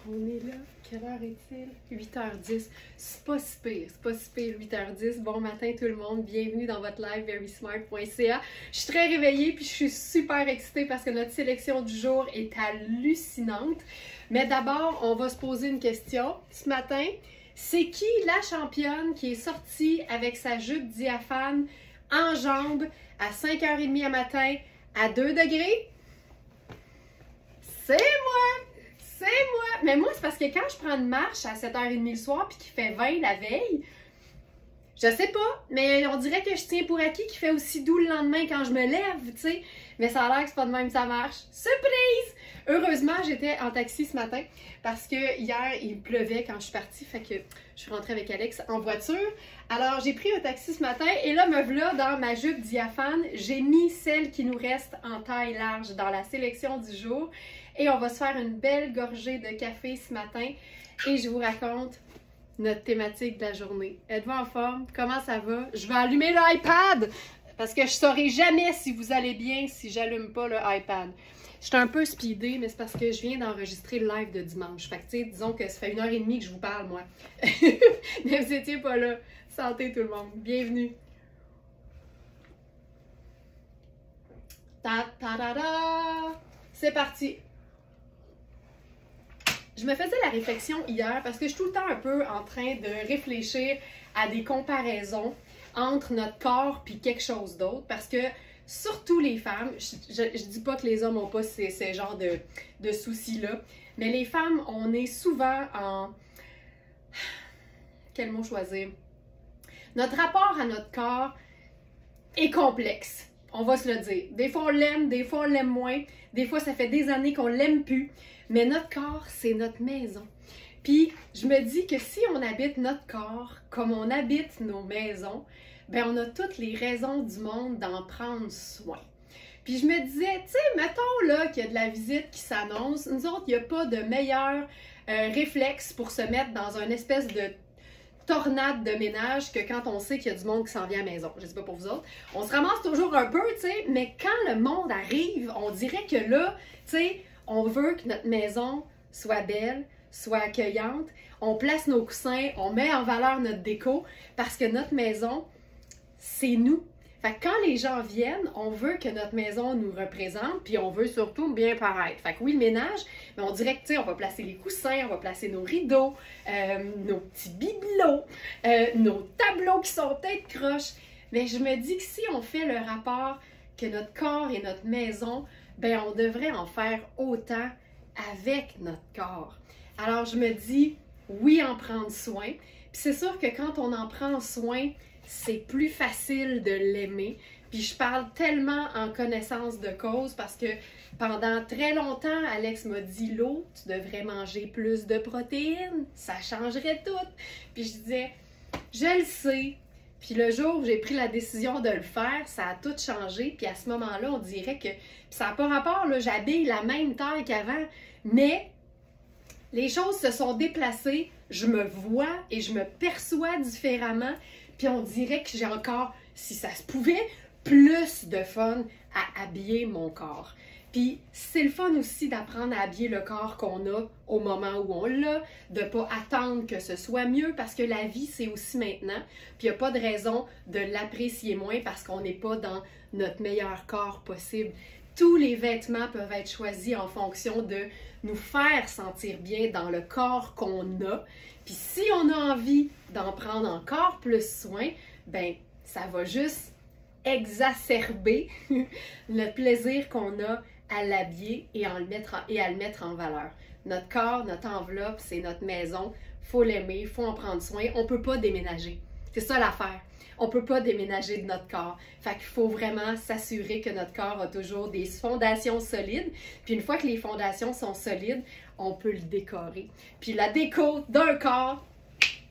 On est là. Quelle heure est-il? 8h10. C'est pas si pire. C'est pas si pire, 8h10. Bon matin tout le monde. Bienvenue dans votre live verysmart.ca. Je suis très réveillée puis je suis super excitée parce que notre sélection du jour est hallucinante. Mais d'abord, on va se poser une question. Ce matin, c'est qui la championne qui est sortie avec sa jupe diaphane en jambes à 5h30 à matin à 2 degrés? C'est moi! C'est moi! Mais moi, c'est parce que quand je prends une marche à 7h30 le soir puis qu'il fait 20 la veille, je sais pas, mais on dirait que je tiens pour acquis qu'il fait aussi doux le lendemain quand je me lève, tu sais. Mais ça a l'air que c'est pas de même ça marche. Surprise! Heureusement, j'étais en taxi ce matin parce que hier, il pleuvait quand je suis partie, fait que je suis rentrée avec Alex en voiture. Alors, j'ai pris un taxi ce matin et là, me voilà dans ma jupe diaphane. J'ai mis celle qui nous reste en taille large dans la sélection du jour. Et on va se faire une belle gorgée de café ce matin. Et je vous raconte notre thématique de la journée. Êtes-vous en forme? Comment ça va? Je vais allumer l'iPad parce que je ne saurai jamais si vous allez bien si j'allume pas le iPad. Je suis un peu speedée, mais c'est parce que je viens d'enregistrer le live de dimanche. Fait que, tu sais, disons que ça fait 1h30 que je vous parle, moi. Mais vous n'étiez pas là. Santé tout le monde. Bienvenue. Ta-ta-da-da! C'est parti! Je me faisais la réflexion hier parce que je suis tout le temps un peu en train de réfléchir à des comparaisons entre notre corps puis quelque chose d'autre parce que surtout les femmes, je dis pas que les hommes n'ont pas ces genres de soucis-là, mais les femmes, on est souvent en... Quel mot choisir? Notre rapport à notre corps est complexe, on va se le dire. Des fois on l'aime, des fois on l'aime moins, des fois ça fait des années qu'on l'aime plus, mais notre corps, c'est notre maison. Puis je me dis que si on habite notre corps comme on habite nos maisons, ben on a toutes les raisons du monde d'en prendre soin. Puis je me disais, tu sais, mettons là qu'il y a de la visite qui s'annonce, nous autres, il n'y a pas de meilleur réflexe pour se mettre dans une espèce de tornade de ménage que quand on sait qu'il y a du monde qui s'en vient à la maison. Je sais pas pour vous autres. On se ramasse toujours un peu, tu sais, mais quand le monde arrive, on dirait que là, tu sais, on veut que notre maison soit belle, soit accueillante. On place nos coussins, on met en valeur notre déco parce que notre maison, c'est nous. Fait que quand les gens viennent, on veut que notre maison nous représente, puis on veut surtout bien paraître. Fait que oui, le ménage, mais on dirait que, tu sais, on va placer les coussins, on va placer nos rideaux, nos petits bibelots, nos tableaux qui sont peut-être croches. Mais je me dis que si on fait le rapport que notre corps et notre maison, ben on devrait en faire autant avec notre corps. Alors je me dis, oui, en prendre soin. Puis c'est sûr que quand on en prend soin, c'est plus facile de l'aimer. Puis je parle tellement en connaissance de cause parce que pendant très longtemps, Alex m'a dit, l'eau, tu devrais manger plus de protéines, ça changerait tout. Puis je disais, je le sais. Puis le jour où j'ai pris la décision de le faire, ça a tout changé. Puis à ce moment-là, on dirait que ça n'a pas rapport, là, j'habille la même taille qu'avant, mais les choses se sont déplacées, je me vois et je me perçois différemment. Puis on dirait que j'ai encore, si ça se pouvait, plus de fun à habiller mon corps. Puis c'est le fun aussi d'apprendre à habiller le corps qu'on a au moment où on l'a, de ne pas attendre que ce soit mieux parce que la vie, c'est aussi maintenant. Puis il n'y a pas de raison de l'apprécier moins parce qu'on n'est pas dans notre meilleur corps possible. Tous les vêtements peuvent être choisis en fonction de nous faire sentir bien dans le corps qu'on a. Puis si on a envie d'en prendre encore plus soin, ben ça va juste exacerber le plaisir qu'on a à l'habiller et à le mettre en valeur. Notre corps, notre enveloppe, c'est notre maison. Il faut l'aimer, il faut en prendre soin. On ne peut pas déménager. C'est ça l'affaire. On ne peut pas déménager de notre corps. Fait qu'il faut vraiment s'assurer que notre corps a toujours des fondations solides. Puis une fois que les fondations sont solides, on peut le décorer. Puis la déco d'un corps,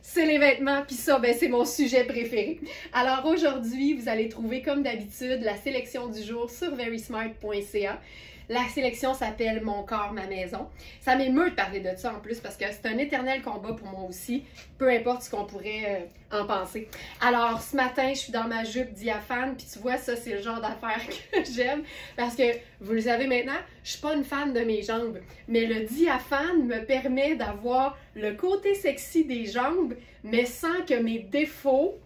c'est les vêtements, puis ça, ben, c'est mon sujet préféré. Alors aujourd'hui, vous allez trouver comme d'habitude la sélection du jour sur verysmart.ca. La sélection s'appelle Mon corps, ma maison. Ça m'émeut de parler de ça en plus parce que c'est un éternel combat pour moi aussi, peu importe ce qu'on pourrait en penser. Alors, ce matin, je suis dans ma jupe diaphane, puis tu vois, ça, c'est le genre d'affaire que j'aime parce que, vous le savez maintenant, je suis pas une fan de mes jambes, mais le diaphane me permet d'avoir le côté sexy des jambes, mais sans que mes défauts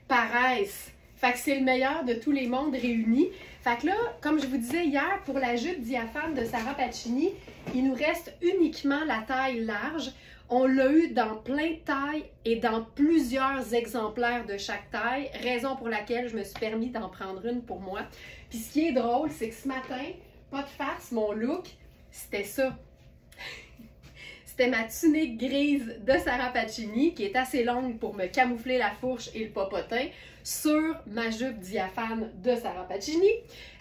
paraissent. Fait que c'est le meilleur de tous les mondes réunis. Fait que là, comme je vous disais hier, pour la jupe diaphane de Sarah Pacini, il nous reste uniquement la taille large. On l'a eu dans plein de tailles et dans plusieurs exemplaires de chaque taille, raison pour laquelle je me suis permis d'en prendre une pour moi. Puis ce qui est drôle, c'est que ce matin, pas de farce, mon look, c'était ça. C'était ma tunique grise de Sarah Pacini, qui est assez longue pour me camoufler la fourche et le popotin, sur ma jupe diaphane de Sarah Pacini.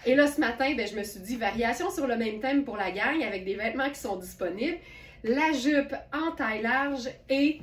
Et là, ce matin, ben, je me suis dit, variation sur le même thème pour la gang, avec des vêtements qui sont disponibles. La jupe en taille large et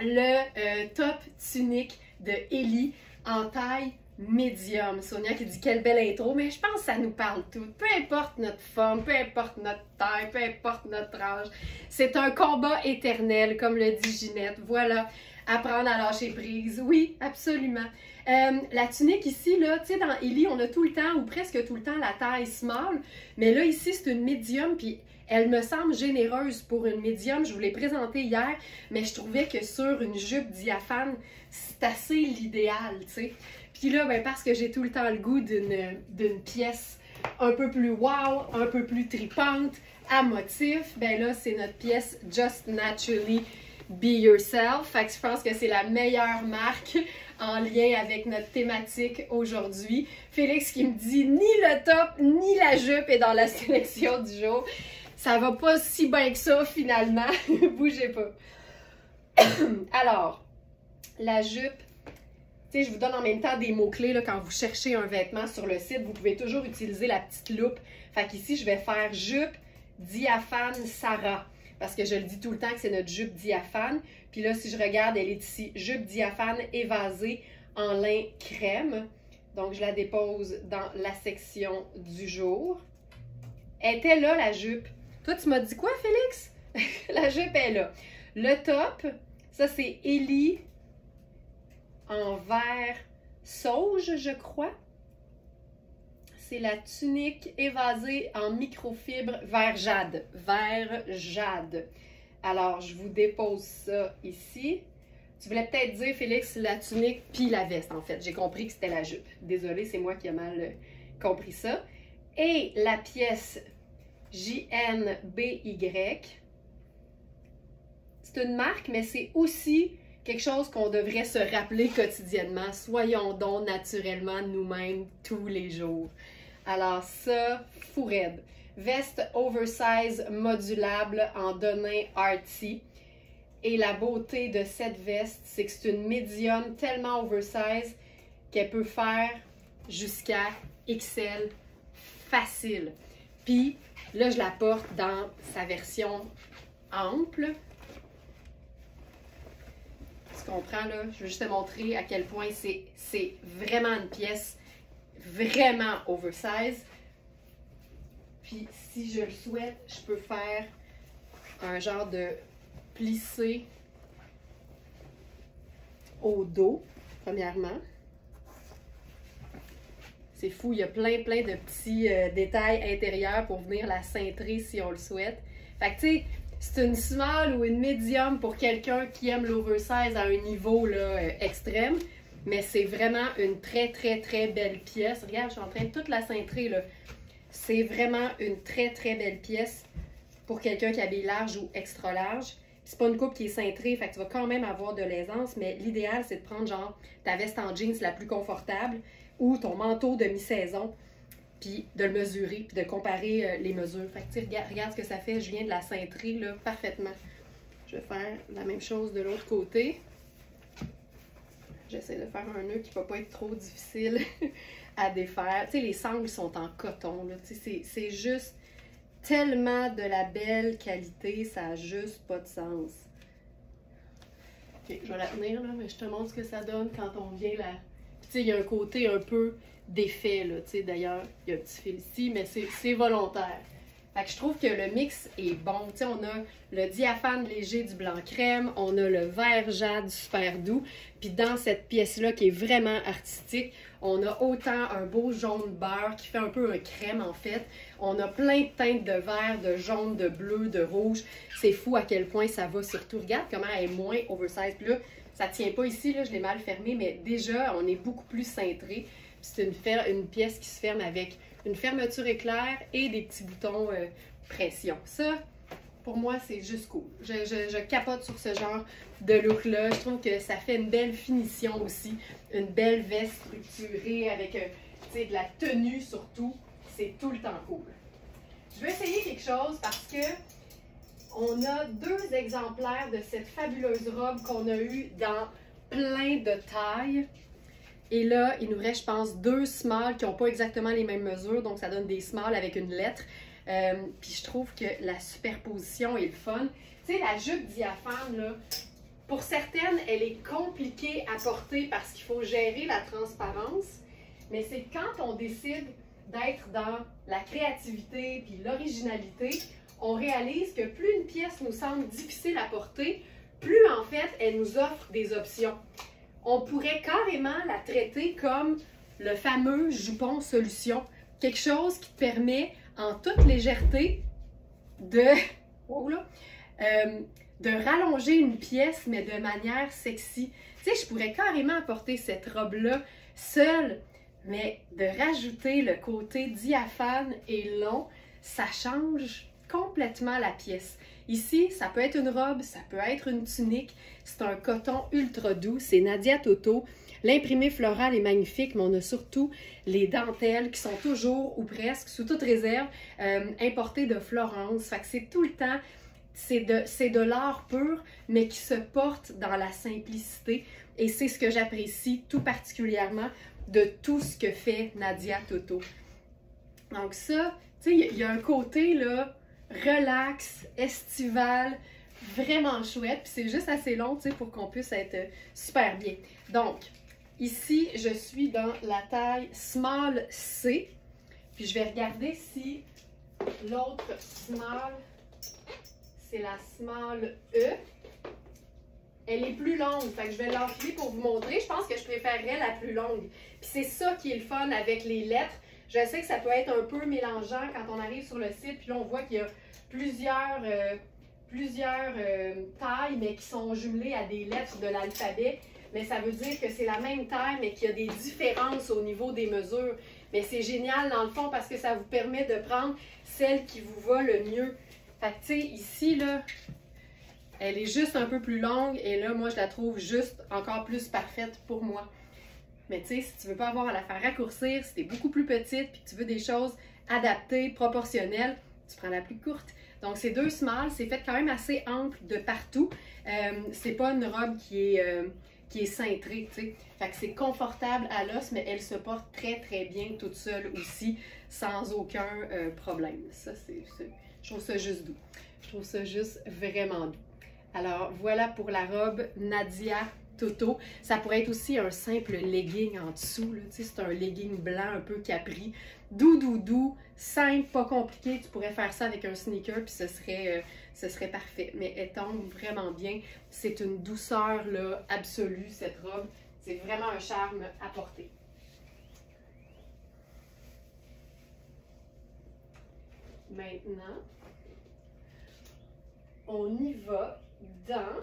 le top tunique de Ellie en taille médium. Sonia qui dit quelle belle intro, mais je pense que ça nous parle tout. Peu importe notre forme, peu importe notre taille, peu importe notre âge. C'est un combat éternel, comme le dit Ginette. Voilà, apprendre à lâcher prise. Oui, absolument. La tunique ici, là, tu sais, dans Ellie, on a tout le temps, ou presque tout le temps, la taille small. Mais là, ici, c'est une médium, puis elle me semble généreuse pour une médium. Je vous l'ai présentée hier, mais je trouvais que sur une jupe diaphane, c'est assez l'idéal, tu sais. Puis là, ben, parce que j'ai tout le temps le goût d'une pièce un peu plus wow, un peu plus tripante, à motif, ben là, c'est notre pièce Just Naturally Be Yourself. Fait que je pense que c'est la meilleure marque en lien avec notre thématique aujourd'hui. Félix qui me dit ni le top ni la jupe est dans la sélection du jour. Ça va pas si bien que ça finalement. Bougez pas. Alors, la jupe. Tu sais, je vous donne en même temps des mots-clés quand vous cherchez un vêtement sur le site. Vous pouvez toujours utiliser la petite loupe. Fait qu'ici, je vais faire jupe diaphane Sarah. Parce que je le dis tout le temps que c'est notre jupe diaphane. Puis là, si je regarde, elle est ici. Jupe diaphane évasée en lin crème. Donc, je la dépose dans la section du jour. Elle était là, la jupe. Toi, tu m'as dit quoi, Félix? La jupe est là. Le top, ça, c'est Ellie en vert sauge, je crois. C'est la tunique évasée en microfibre vert jade. Vert jade. Alors, je vous dépose ça ici. Tu voulais peut-être dire, Félix, la tunique puis la veste, en fait. J'ai compris que c'était la jupe. Désolée, c'est moi qui ai mal compris ça. Et la pièce JNBY. C'est une marque, mais c'est aussi quelque chose qu'on devrait se rappeler quotidiennement. Soyons donc naturellement nous-mêmes tous les jours. Alors ça, fou raide. Veste oversize modulable en denim arty. Et la beauté de cette veste, c'est que c'est une médium tellement oversize qu'elle peut faire jusqu'à XL facile. Puis là, je la porte dans sa version ample. Tu comprends là? Je veux juste te montrer à quel point c'est vraiment une pièce vraiment oversize. Puis si je le souhaite, je peux faire un genre de plissé au dos, premièrement. C'est fou, il y a plein de petits détails intérieurs pour venir la cintrer si on le souhaite. Fait que tu sais, c'est une small ou une medium pour quelqu'un qui aime l'oversize à un niveau là, extrême. Mais c'est vraiment une très belle pièce. Regarde, je suis en train de toute la cintrer là. C'est vraiment une très belle pièce pour quelqu'un qui habille large ou extra large. C'est pas une coupe qui est cintrée, fait que tu vas quand même avoir de l'aisance, mais l'idéal c'est de prendre genre ta veste en jeans la plus confortable ou ton manteau de mi-saison, puis de le mesurer, puis de comparer les mesures. Fait que tu sais, regarde ce que ça fait, je viens de la cintrer là parfaitement. Je vais faire la même chose de l'autre côté. J'essaie de faire un nœud qui ne va pas être trop difficile à défaire. Tu sais, les sangles sont en coton, là. Tu sais, c'est juste tellement de la belle qualité, ça n'a juste pas de sens. Ok, je vais la tenir, là, mais je te montre ce que ça donne quand on vient sais, il y a un côté un peu défait, là, tu sais, d'ailleurs, il y a un petit fil ici, mais c'est volontaire. Fait que je trouve que le mix est bon. Tu sais, on a le diaphane léger du blanc crème, on a le vert jade super doux, puis dans cette pièce-là qui est vraiment artistique, on a autant un beau jaune beurre qui fait un peu un crème en fait. On a plein de teintes de vert, de jaune, de bleu, de rouge. C'est fou à quel point ça va surtout. Regarde comment elle est moins oversize. Puis là, ça tient pas ici, là, je l'ai mal fermé, mais déjà, on est beaucoup plus cintré. C'est une pièce qui se ferme avec une fermeture éclair et des petits boutons pression. Ça, pour moi, c'est juste cool. Je capote sur ce genre de look-là. Je trouve que ça fait une belle finition aussi. Une belle veste structurée avec de la tenue surtout. C'est tout le temps cool. Je vais essayer quelque chose parce que on a 2 exemplaires de cette fabuleuse robe qu'on a eue dans plein de tailles. Et là, il nous reste, je pense, 2 smalls qui n'ont pas exactement les mêmes mesures. Donc, ça donne des smalls avec une lettre. Puis, je trouve que la superposition est le fun. Tu sais, la jupe diaphane, là, pour certaines, elle est compliquée à porter parce qu'il faut gérer la transparence. Mais c'est quand on décide d'être dans la créativité puis l'originalité, on réalise que plus une pièce nous semble difficile à porter, plus, en fait, elle nous offre des options. On pourrait carrément la traiter comme le fameux jupon solution. Quelque chose qui te permet, en toute légèreté, de rallonger une pièce, mais de manière sexy. Tu sais, je pourrais carrément porter cette robe-là seule, mais de rajouter le côté diaphane et long, ça change complètement la pièce. Ici, ça peut être une robe, ça peut être une tunique. C'est un coton ultra doux. C'est Nadia Toto. L'imprimé floral est magnifique, mais on a surtout les dentelles qui sont toujours, ou presque, sous toute réserve, importées de Florence. Fait que c'est tout le temps, c'est de l'art pur, mais qui se porte dans la simplicité. Et c'est ce que j'apprécie tout particulièrement de tout ce que fait Nadia Toto. Donc ça, tu sais, il y a un côté, là, relax, estival, vraiment chouette. Puis c'est juste assez long, tu sais, pour qu'on puisse être super bien. Donc, ici, je suis dans la taille small C. Puis je vais regarder si l'autre small, c'est la small E. Elle est plus longue, fait que je vais l'enfiler pour vous montrer. Je pense que je préférerais la plus longue. Puis c'est ça qui est le fun avec les lettres. Je sais que ça peut être un peu mélangeant quand on arrive sur le site, puis là on voit qu'il y a plusieurs tailles, mais qui sont jumelées à des lettres de l'alphabet. Mais ça veut dire que c'est la même taille, mais qu'il y a des différences au niveau des mesures. Mais c'est génial dans le fond parce que ça vous permet de prendre celle qui vous va le mieux. Fait que tu sais, ici, là, elle est juste un peu plus longue et là, moi, je la trouve juste encore plus parfaite pour moi. Mais tu sais, si tu veux pas avoir à la faire raccourcir, si tu es beaucoup plus petite et que tu veux des choses adaptées, proportionnelles, tu prends la plus courte. Donc, c'est 2 smalls, c'est fait quand même assez ample de partout. C'est pas une robe qui est cintrée, tu sais. Fait que c'est confortable à l'os, mais elle se porte très, très bien toute seule aussi, sans aucun problème. Ça, je trouve ça juste doux. Je trouve ça juste vraiment doux. Alors, voilà pour la robe Nadia Toto. Ça pourrait être aussi un simple legging en dessous. C'est un legging blanc un peu capri. Doux, doux, doux. Simple, pas compliqué. Tu pourrais faire ça avec un sneaker puis ce serait parfait. Mais elle tombe vraiment bien. C'est une douceur là, absolue, cette robe. C'est vraiment un charme à porter. Maintenant, on y va dans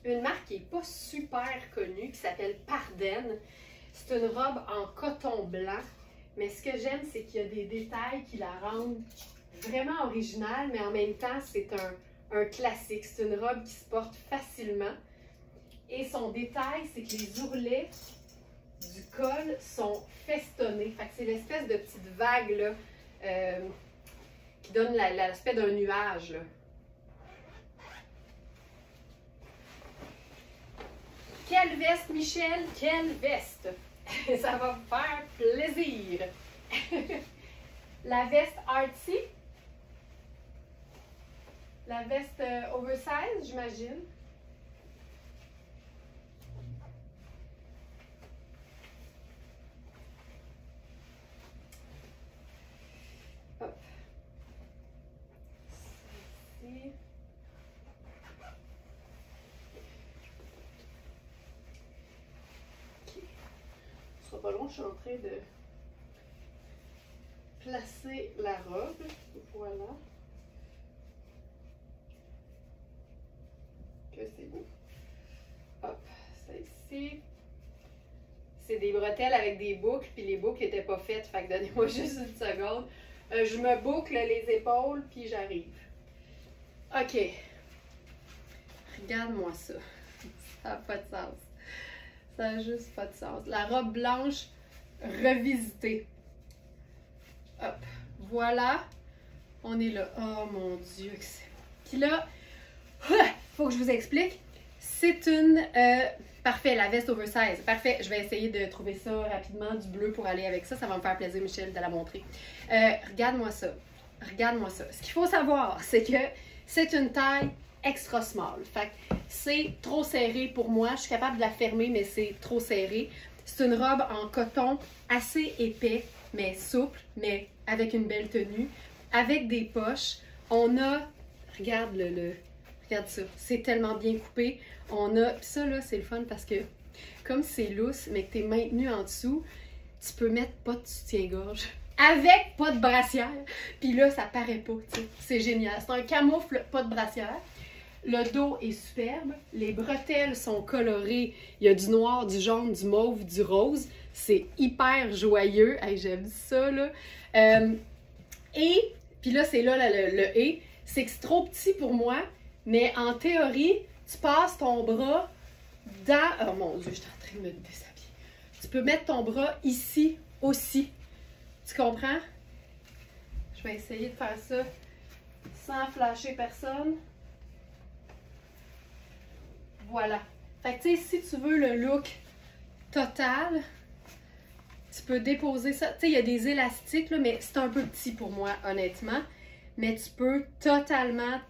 une marque qui n'est pas super connue, qui s'appelle Pardenne. C'est une robe en coton blanc, mais ce que j'aime, c'est qu'il y a des détails qui la rendent vraiment originale, mais en même temps, c'est un classique. C'est une robe qui se porte facilement. Et son détail, c'est que les ourlets du col sont festonnés. Fait que c'est l'espèce de petite vague là, qui donne l'aspect d'un nuage. Là. Quelle veste, Michel? Quelle veste! Ça va me faire plaisir! La veste artsy. La veste oversize, j'imagine. je suis en train de placer la robe. Voilà. Que c'est beau. Hop, ça ici. C'est des bretelles avec des boucles, puis les boucles n'étaient pas faites, fait que donnez-moi juste une seconde. Je me boucle les épaules, puis j'arrive. OK. Regarde-moi ça. Ça n'a pas de sens. Ça n'a juste pas de sens. La robe blanche revisitée. Hop. Voilà. On est là. Oh mon Dieu, que c'est beau. Puis là, faut que je vous explique. C'est une... parfait, la veste oversize. Parfait, je vais essayer de trouver ça rapidement, du bleu pour aller avec ça. Ça va me faire plaisir, Michel, de la montrer. Regarde-moi ça. Regarde-moi ça. Ce qu'il faut savoir, c'est que c'est une taille extra small. Fait que c'est trop serré pour moi. Je suis capable de la fermer, mais c'est trop serré. C'est une robe en coton assez épais, mais souple, mais avec une belle tenue, avec des poches. On a, regarde regarde ça, c'est tellement bien coupé. On a, puis ça là, c'est le fun parce que comme c'est lousse, mais que t'es maintenu en dessous, tu peux mettre pas de soutien-gorge avec pas de brassière. Puis là, ça paraît pas, tu sais. C'est génial. C'est un camoufle, pas de brassière. Le dos est superbe. Les bretelles sont colorées. Il y a du noir, du jaune, du mauve, du rose. C'est hyper joyeux. Hey, j'aime ça, là. Et, puis là, c'est là le « et », c'est que c'est trop petit pour moi, mais en théorie, tu passes ton bras dans... Oh mon Dieu, je suis en train de me déshabiller. Tu peux mettre ton bras ici aussi. Tu comprends? Je vais essayer de faire ça sans flasher personne. Voilà. Fait que tu sais, si tu veux le look total, tu peux déposer ça. Tu sais, il y a des élastiques, là, mais c'est un peu petit pour moi, honnêtement. Mais tu peux totalement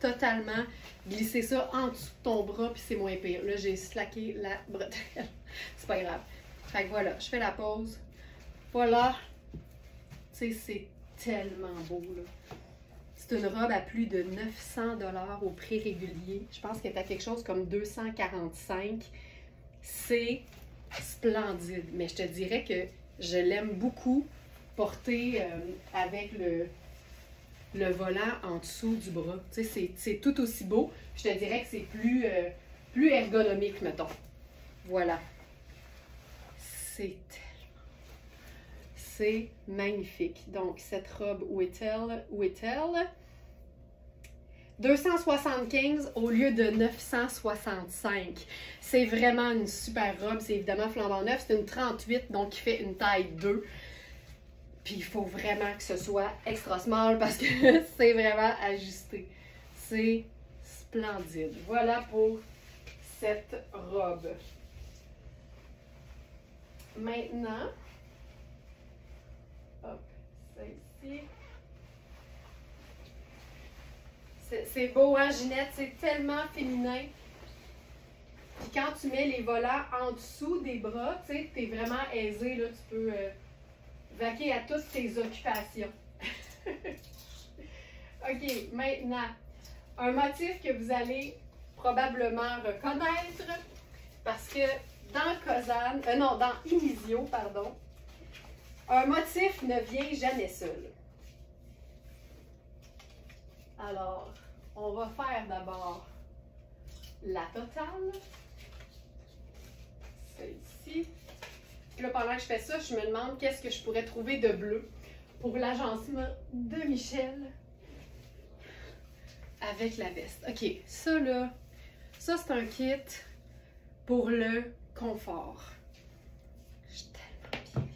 glisser ça en dessous de ton bras, puis c'est moins pire. Là, j'ai slacké la bretelle. C'est pas grave. Fait que voilà, je fais la pause. Voilà. Tu sais, c'est tellement beau, là. C'est une robe à plus de 900 $ au prix régulier. Je pense qu'elle est à quelque chose comme 245. C'est splendide. Mais je te dirais que je l'aime beaucoup porter avec le volant en dessous du bras. Tu sais, c'est tout aussi beau. Je te dirais que c'est plus ergonomique, mettons. Voilà. C'est magnifique. Donc, cette robe, où est-elle? Où est-elle? 275 au lieu de 965. C'est vraiment une super robe. C'est évidemment flambant neuf. C'est une 38, donc qui fait une taille 2. Puis il faut vraiment que ce soit extra small parce que c'est vraiment ajusté. C'est splendide. Voilà pour cette robe. Maintenant, hop, ça ici. C'est beau, hein, Ginette? C'est tellement féminin. Puis quand tu mets les volants en dessous des bras, tu sais, t'es vraiment aisé, là, tu peux vaquer à toutes tes occupations. OK, maintenant, un motif que vous allez probablement reconnaître parce que dans Kozan, non, dans Inizio, pardon, un motif ne vient jamais seul. Alors, on va faire d'abord la totale. Celle-ci. Là, pendant que je fais ça, je me demande qu'est-ce que je pourrais trouver de bleu pour l'agencement de Michel avec la veste. OK, ça là, ça c'est un kit pour le confort. Je suis tellement bien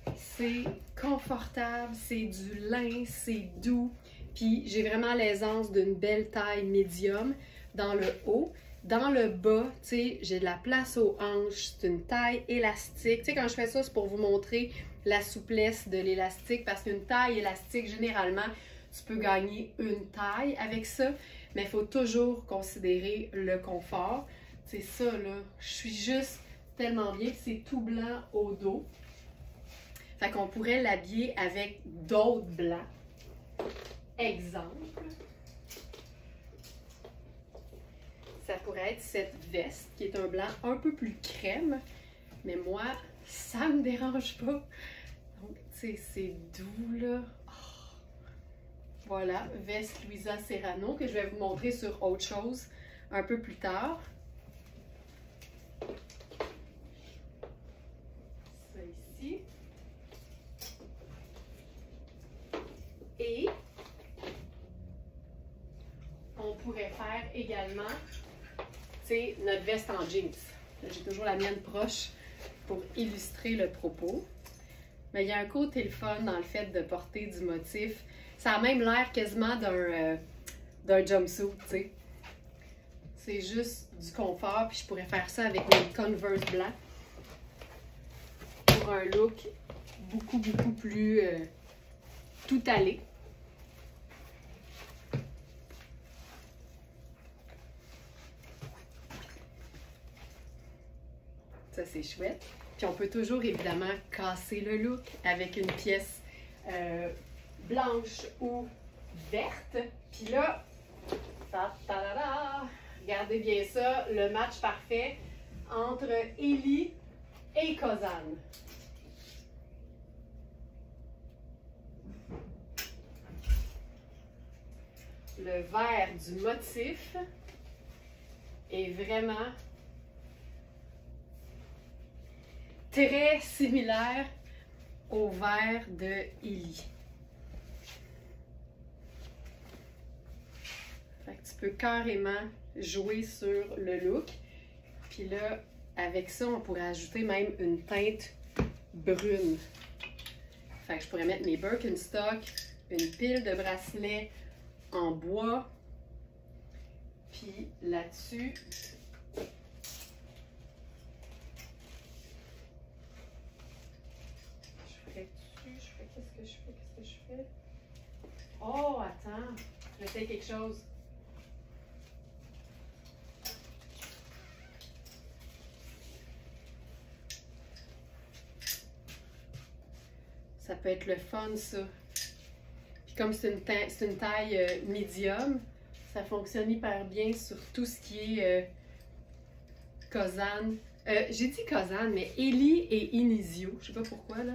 là-dedans. C'est confortable, c'est du lin, c'est doux. Puis j'ai vraiment l'aisance d'une belle taille médium dans le haut. Dans le bas, tu sais, j'ai de la place aux hanches, c'est une taille élastique. Tu sais, quand je fais ça, c'est pour vous montrer la souplesse de l'élastique parce qu'une taille élastique, généralement, tu peux gagner une taille avec ça, mais il faut toujours considérer le confort. C'est ça, là, je suis juste tellement bien, c'est tout blanc au dos. Fait qu'on pourrait l'habiller avec d'autres blancs. Exemple. Ça pourrait être cette veste qui est un blanc un peu plus crème. Mais moi, Ça me dérange pas. Donc, tu sais, c'est doux, là. Oh. Voilà, veste Louisa Serrano, que je vais vous montrer sur autre chose un peu plus tard. Ça ici. Et on pourrait faire également, tu sais, notre veste en jeans. J'ai toujours la mienne proche pour illustrer le propos. Mais il y a un côté le fun dans le fait de porter du motif. Ça a même l'air quasiment d'un jumpsuit, tu sais. C'est juste du confort, puis je pourrais faire ça avec mes Converse blancs pour un look beaucoup plus tout allé. Ça, c'est chouette. Puis on peut toujours, évidemment, casser le look avec une pièce blanche ou verte. Puis là, regardez bien ça, le match parfait entre Ellie et Kozan. Le vert du motif est vraiment très similaire au vert de Ellie. Fait que tu peux carrément jouer sur le look. Puis là, avec ça, on pourrait ajouter même une teinte brune. Fait que je pourrais mettre mes Birkenstock, une pile de bracelets en bois. Puis là-dessus, qu'est-ce que je fais? Oh, attends, j'essaie quelque chose. Ça peut être le fun, ça. Puis comme c'est une taille médium, ça fonctionne hyper bien sur tout ce qui est Kozan. J'ai dit Kozan, mais Ellie et Inizio. Je sais pas pourquoi, là.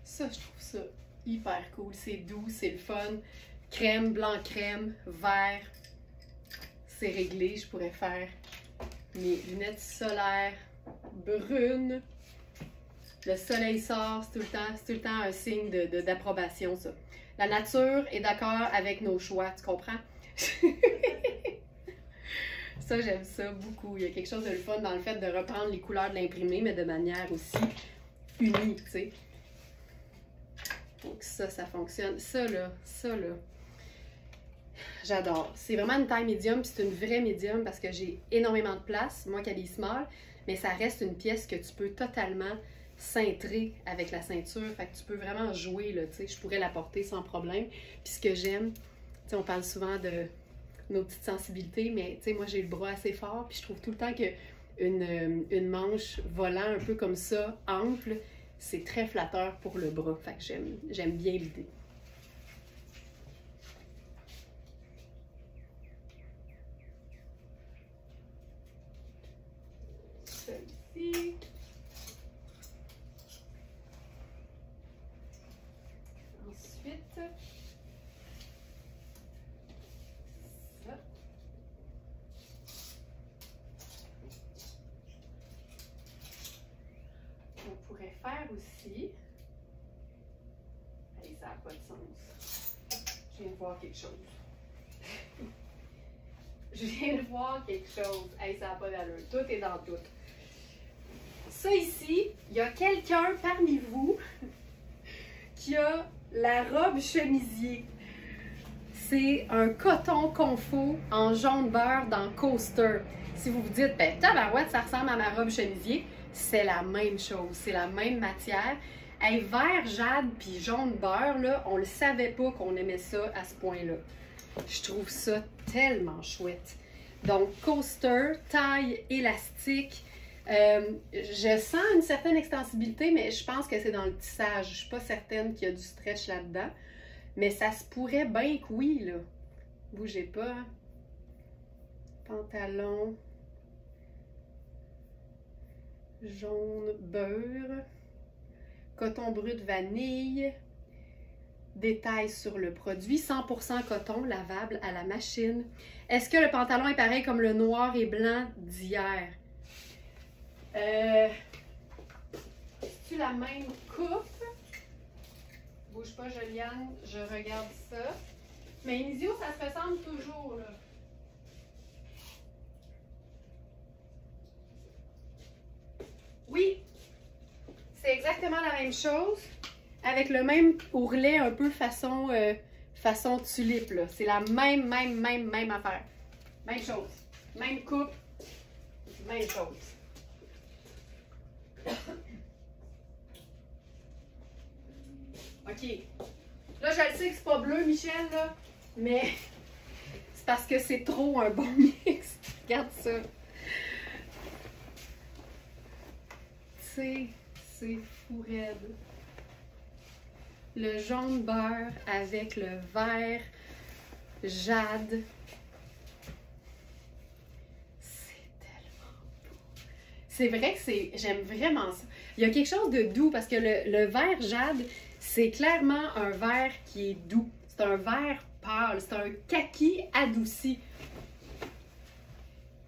Ça, je trouve ça hyper cool. C'est doux, c'est le fun. Crème, blanc crème, vert. C'est réglé. Je pourrais faire mes lunettes solaires brunes. Le soleil sort, c'est tout le temps un signe d'approbation, ça. La nature est d'accord avec nos choix, tu comprends? Ça, j'aime ça beaucoup. Il y a quelque chose de le fun dans le fait de reprendre les couleurs de l'imprimé, mais de manière aussi unie, tu sais. Donc ça fonctionne. Ça là, j'adore. C'est vraiment une taille médium, puis c'est une vraie médium parce que j'ai énormément de place, moi qui habille small, mais ça reste une pièce que tu peux totalement cintrer avec la ceinture. Fait que tu peux vraiment jouer, là, tu sais. Je pourrais la porter sans problème. Puis ce que j'aime, tu sais, on parle souvent de nos petites sensibilités, mais tu sais, moi j'ai le bras assez fort, puis je trouve tout le temps que une manche volant un peu comme ça, ample, c'est très flatteur pour le bras. Fait que j'aime bien l'idée. Celle-ci. Ensuite, ça. On pourrait faire aussi. Allez, ça n'a pas de sens. Je viens de voir quelque chose. Je viens de voir quelque chose. Hey, ça n'a pas d'allure. Tout est dans tout. Ça ici, il y a quelqu'un parmi vous qui a la robe chemisier. C'est un coton confo en jaune beurre dans Coaster. Si vous vous dites, ben tabarouette, ça ressemble à ma robe chemisier, c'est la même chose, c'est la même matière. Hey, vert jade puis jaune beurre, là, on le savait pas qu'on aimait ça à ce point-là. Je trouve ça tellement chouette. Donc, Coaster, taille élastique. Je sens une certaine extensibilité, mais je pense que c'est dans le tissage. Je suis pas certaine qu'il y a du stretch là-dedans. Mais ça se pourrait bien que oui, là. Bougez pas. Pantalon. Jaune beurre. Coton brut vanille. Détails sur le produit. 100% coton lavable à la machine. Est-ce que le pantalon est pareil comme le noir et blanc d'hier? C'est-tu la même coupe? Bouge pas, Juliane, je regarde ça. Mais Inizio, ça se ressemble toujours, là. Oui, c'est exactement la même chose, avec le même ourlet un peu façon tulipe, là. C'est la même affaire. Même chose. Même coupe, même chose. OK. Là, je le sais que c'est pas bleu, Michel, là, mais c'est parce que c'est trop un bon mix. Regarde ça. C'est fou raide. Le jaune beurre avec le vert jade. C'est tellement beau. C'est vrai que j'aime vraiment ça. Il y a quelque chose de doux parce que le vert jade, c'est clairement un vert qui est doux. C'est un vert pâle, c'est un kaki adouci.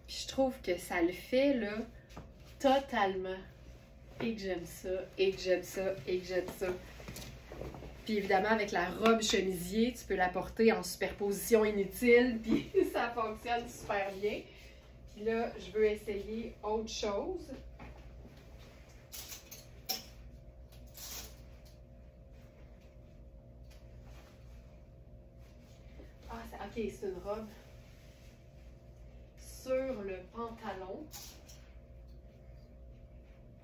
Puis je trouve que ça le fait là totalement. Et que j'aime ça, et que j'aime ça, et que j'aime ça. Puis évidemment, avec la robe chemisier, tu peux la porter en superposition inutile, puis ça fonctionne super bien. Puis là, je veux essayer autre chose. Ah, ok, c'est une robe sur le pantalon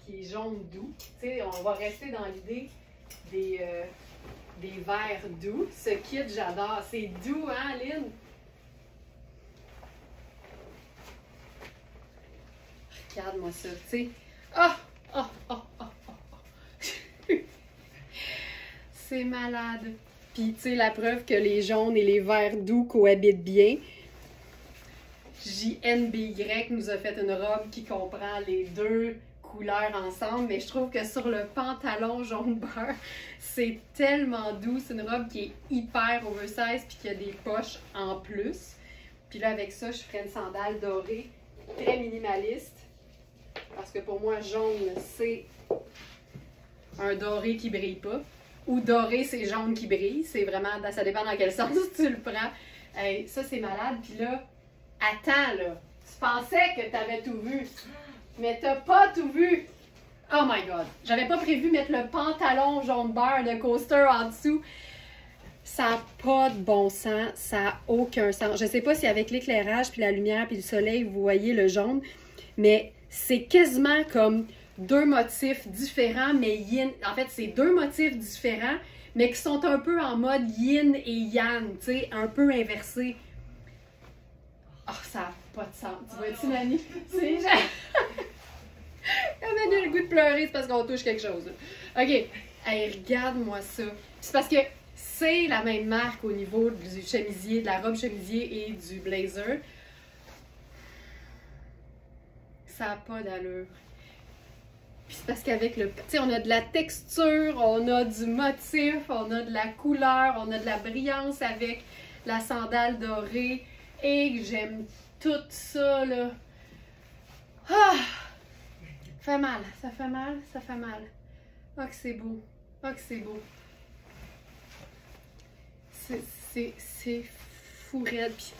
qui est jaune doux. Tu sais, on va rester dans l'idée des verts doux. Ce kit, j'adore. C'est doux, hein, Lynn? Regarde-moi ça, tu sais. Ah! Ah! Ah! Ah! Ah! C'est malade. Puis, tu sais, la preuve que les jaunes et les verts doux cohabitent bien. JNBY nous a fait une robe qui comprend les deux couleurs ensemble, mais je trouve que sur le pantalon jaune beurre, c'est tellement doux. C'est une robe qui est hyper oversize puis qui a des poches en plus. Puis là, avec ça, je ferais une sandale dorée très minimaliste parce que pour moi, jaune, c'est un doré qui brille pas. Ou doré, c'est jaune qui brille. C'est vraiment, ça dépend dans quel sens tu le prends. Hey, ça, c'est malade. Puis là, attends, là. Tu pensais que tu avais tout vu. Mais t'as pas tout vu! Oh my god! J'avais pas prévu mettre le pantalon jaune beurre de coaster en dessous. Ça n'a pas de bon sens. Ça n'a aucun sens. Je sais pas si avec l'éclairage, puis la lumière, puis le soleil, vous voyez le jaune. Mais c'est quasiment comme deux motifs différents, mais yin. En fait, c'est deux motifs différents, mais qui sont un peu en mode yin et yang. Tu sais, un peu inversés. Oh, ça n'a pas de sens. Tu vois-tu, Nani? J'avais le goût de pleurer, c'est parce qu'on touche quelque chose. OK. Hey, regarde-moi ça. C'est parce que c'est la même marque au niveau du chemisier, de la robe chemisier et du blazer. Ça n'a pas d'allure. Puis c'est parce qu'avec le... Tu sais, on a de la texture, on a du motif, on a de la couleur, on a de la brillance avec la sandale dorée. Et j'aime tout ça, là. Ah! Ça fait mal, ça fait mal, ça fait mal. Oh que c'est beau, oh que c'est beau. C'est fou raide. Puis,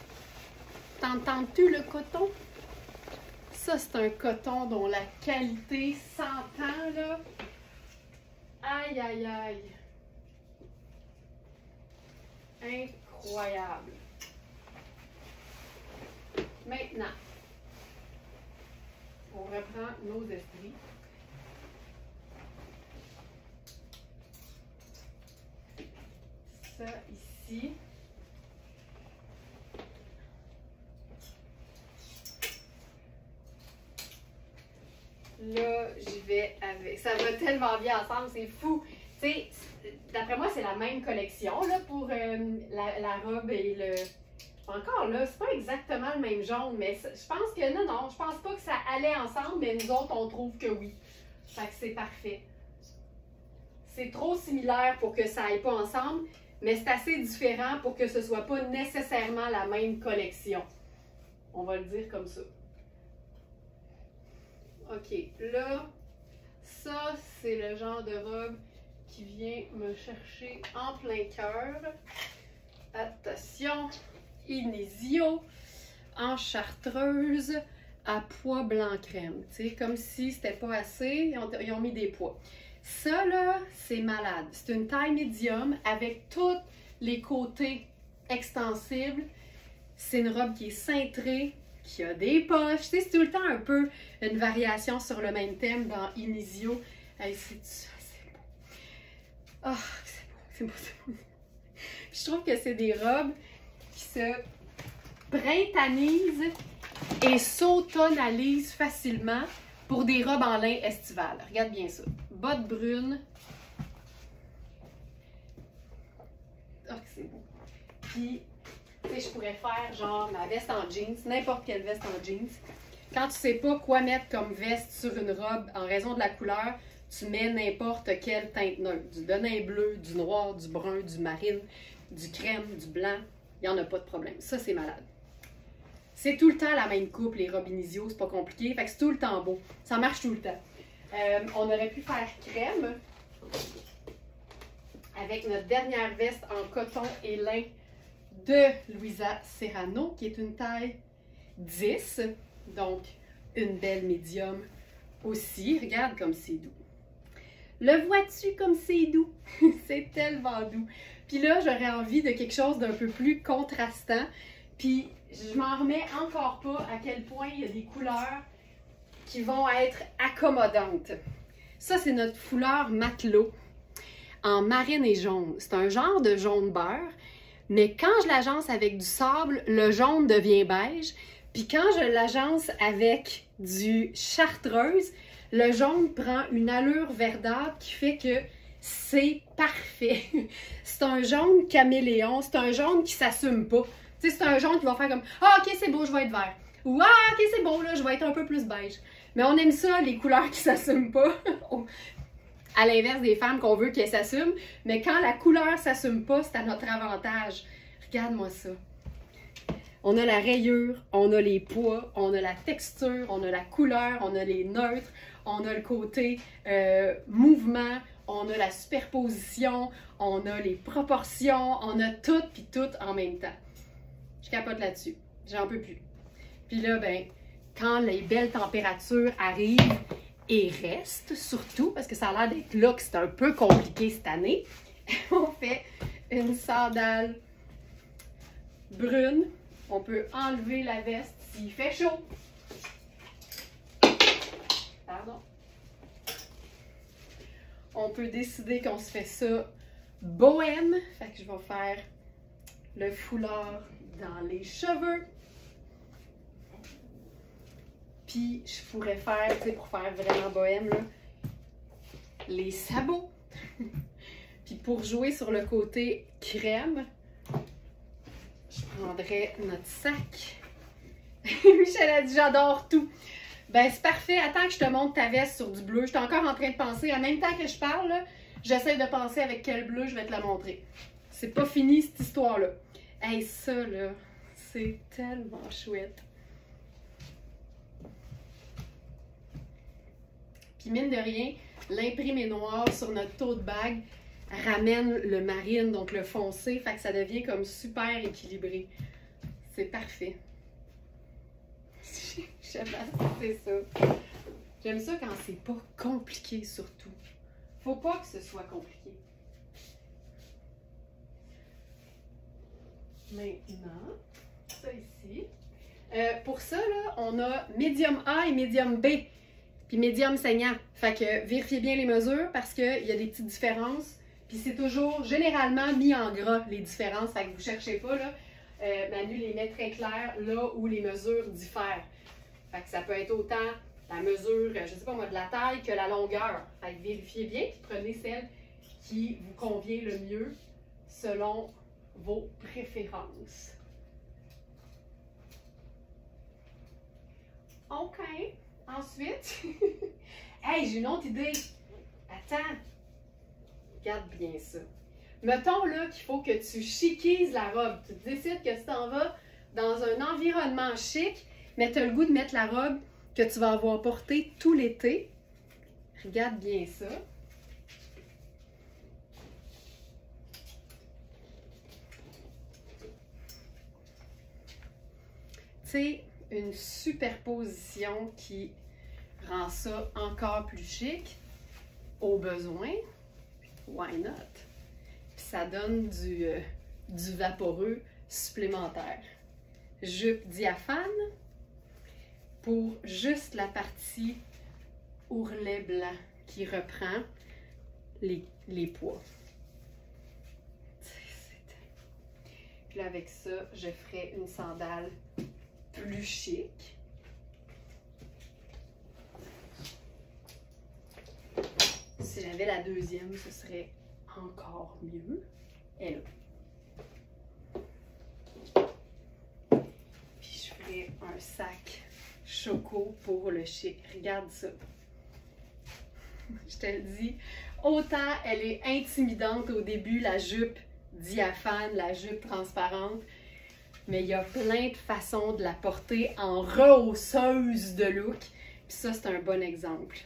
t'entends-tu le coton? Ça, c'est un coton dont la qualité s'entend, là. Aïe, aïe, aïe. Incroyable. Maintenant, on reprend nos esprits. Ça ici. Là, j'y vais avec. Ça va tellement bien ensemble, c'est fou. Tu sais, d'après moi, c'est la même collection là, pour la robe et le. Encore là, c'est pas exactement le même jaune, mais je pense que non, je pense pas que ça allait ensemble, mais nous autres, on trouve que oui. Fait que c'est parfait. C'est trop similaire pour que ça aille pas ensemble, mais c'est assez différent pour que ce soit pas nécessairement la même collection. On va le dire comme ça. OK, là, ça, c'est le genre de robe qui vient me chercher en plein cœur. Attention, Inizio, en chartreuse, à pois blanc crème. Tu sais, comme si c'était pas assez, ils ont mis des pois. Ça, là, c'est malade. C'est une taille médium avec tous les côtés extensibles. C'est une robe qui est cintrée, qui a des poches. Tu sais, c'est tout le temps un peu une variation sur le même thème dans Inizio. Hey, c'est beau. Ah, c'est beau. Je trouve que c'est des robes qui se printanisent et s'automnalisent facilement pour des robes en lin estivales. Regarde bien ça. Bottes brunes. Oh, que c'est beau. Puis, tu sais, je pourrais faire genre ma veste en jeans, n'importe quelle veste en jeans. Quand tu sais pas quoi mettre comme veste sur une robe en raison de la couleur, tu mets n'importe quelle teinte neutre. Du denim bleu, du noir, du brun, du marine, du crème, du blanc. Il n'y en a pas de problème. Ça, c'est malade. C'est tout le temps la même coupe, les robes Inizio, c'est pas compliqué. Fait que c'est tout le temps beau. Ça marche tout le temps. On aurait pu faire crème avec notre dernière veste en coton et lin de Louisa Serrano, qui est une taille 10. Donc, une belle médium aussi. Regarde comme c'est doux. Le vois-tu comme c'est doux? C'est tellement doux. Puis là, j'aurais envie de quelque chose d'un peu plus contrastant. Puis, je m'en remets encore pas à quel point il y a des couleurs qui vont être accommodantes. Ça, c'est notre foulard matelot en marine et jaune. C'est un genre de jaune beurre, mais quand je l'agence avec du sable, le jaune devient beige. Puis quand je l'agence avec du chartreuse, le jaune prend une allure verdâtre qui fait que c'est parfait. C'est un jaune caméléon, c'est un jaune qui s'assume pas. Tu sais, c'est un jaune qui va faire comme « Ah, ok, c'est beau, je vais être vert. » Ou « Ah, ok, c'est beau, là, je vais être un peu plus beige. » Mais on aime ça, les couleurs qui s'assument pas. À l'inverse des femmes qu'on veut qu'elles s'assument. Mais quand la couleur s'assume pas, c'est à notre avantage. Regarde-moi ça. On a la rayure, on a les poids, on a la texture, on a la couleur, on a les neutres, on a le côté mouvement, on a la superposition, on a les proportions, on a tout puis tout en même temps. Je capote là-dessus. J'en peux plus. Puis là, ben, quand les belles températures arrivent et restent, surtout, parce que ça a l'air d'être là que c'est un peu compliqué cette année, on fait une sandale brune. On peut enlever la veste s'il fait chaud. Pardon. On peut décider qu'on se fait ça bohème. Fait que je vais faire le foulard dans les cheveux. Puis je pourrais faire, tu sais, pour faire vraiment bohème, là, les sabots. Puis pour jouer sur le côté crème, je prendrais notre sac. Michel a dit j'adore tout. Ben c'est parfait. Attends que je te montre ta veste sur du bleu. Je suis encore en train de penser. En même temps que je parle, j'essaie de penser avec quel bleu je vais te la montrer. C'est pas fini cette histoire-là. Hey, ça là, c'est tellement chouette. Puis mine de rien, l'imprimé noir sur notre tote bag ramène le marine, donc le foncé, fait que ça devient comme super équilibré. C'est parfait. J'aime c'est ça. J'aime ça quand c'est pas compliqué surtout. Faut pas que ce soit compliqué. Maintenant, ça ici. Pour ça, là, on a médium A et médium B. Puis médium saignant. Fait que vérifiez bien les mesures parce qu'il y a des petites différences. Puis c'est toujours généralement mis en gras, les différences. Fait que vous ne cherchez pas, là. Manu les met très clairs là où les mesures diffèrent. Fait que ça peut être autant la mesure, je sais pas moi, de la taille que la longueur. Fait que vérifiez bien, puis prenez celle qui vous convient le mieux selon vos préférences. OK. Ensuite, Hey, j'ai une autre idée. Attends. Regarde bien ça. Mettons là qu'il faut que tu chiquises la robe. Tu décides que tu t'en vas dans un environnement chic, mais tu as le goût de mettre la robe que tu vas avoir portée tout l'été. Regarde bien ça. Tu sais, une superposition qui rend ça encore plus chic, au besoin, why not? Puis ça donne du vaporeux supplémentaire. Jupe diaphane pour juste la partie ourlet blanc qui reprend les poids. Puis là, avec ça, je ferai une sandale plus chic. Si j'avais la deuxième, ce serait encore mieux. Et là. Puis je ferai un sac choco pour le chic. Regarde ça. Je te le dis, autant elle est intimidante au début, la jupe diaphane, la jupe transparente, mais il y a plein de façons de la porter en rehausseuse de look. Puis ça, c'est un bon exemple.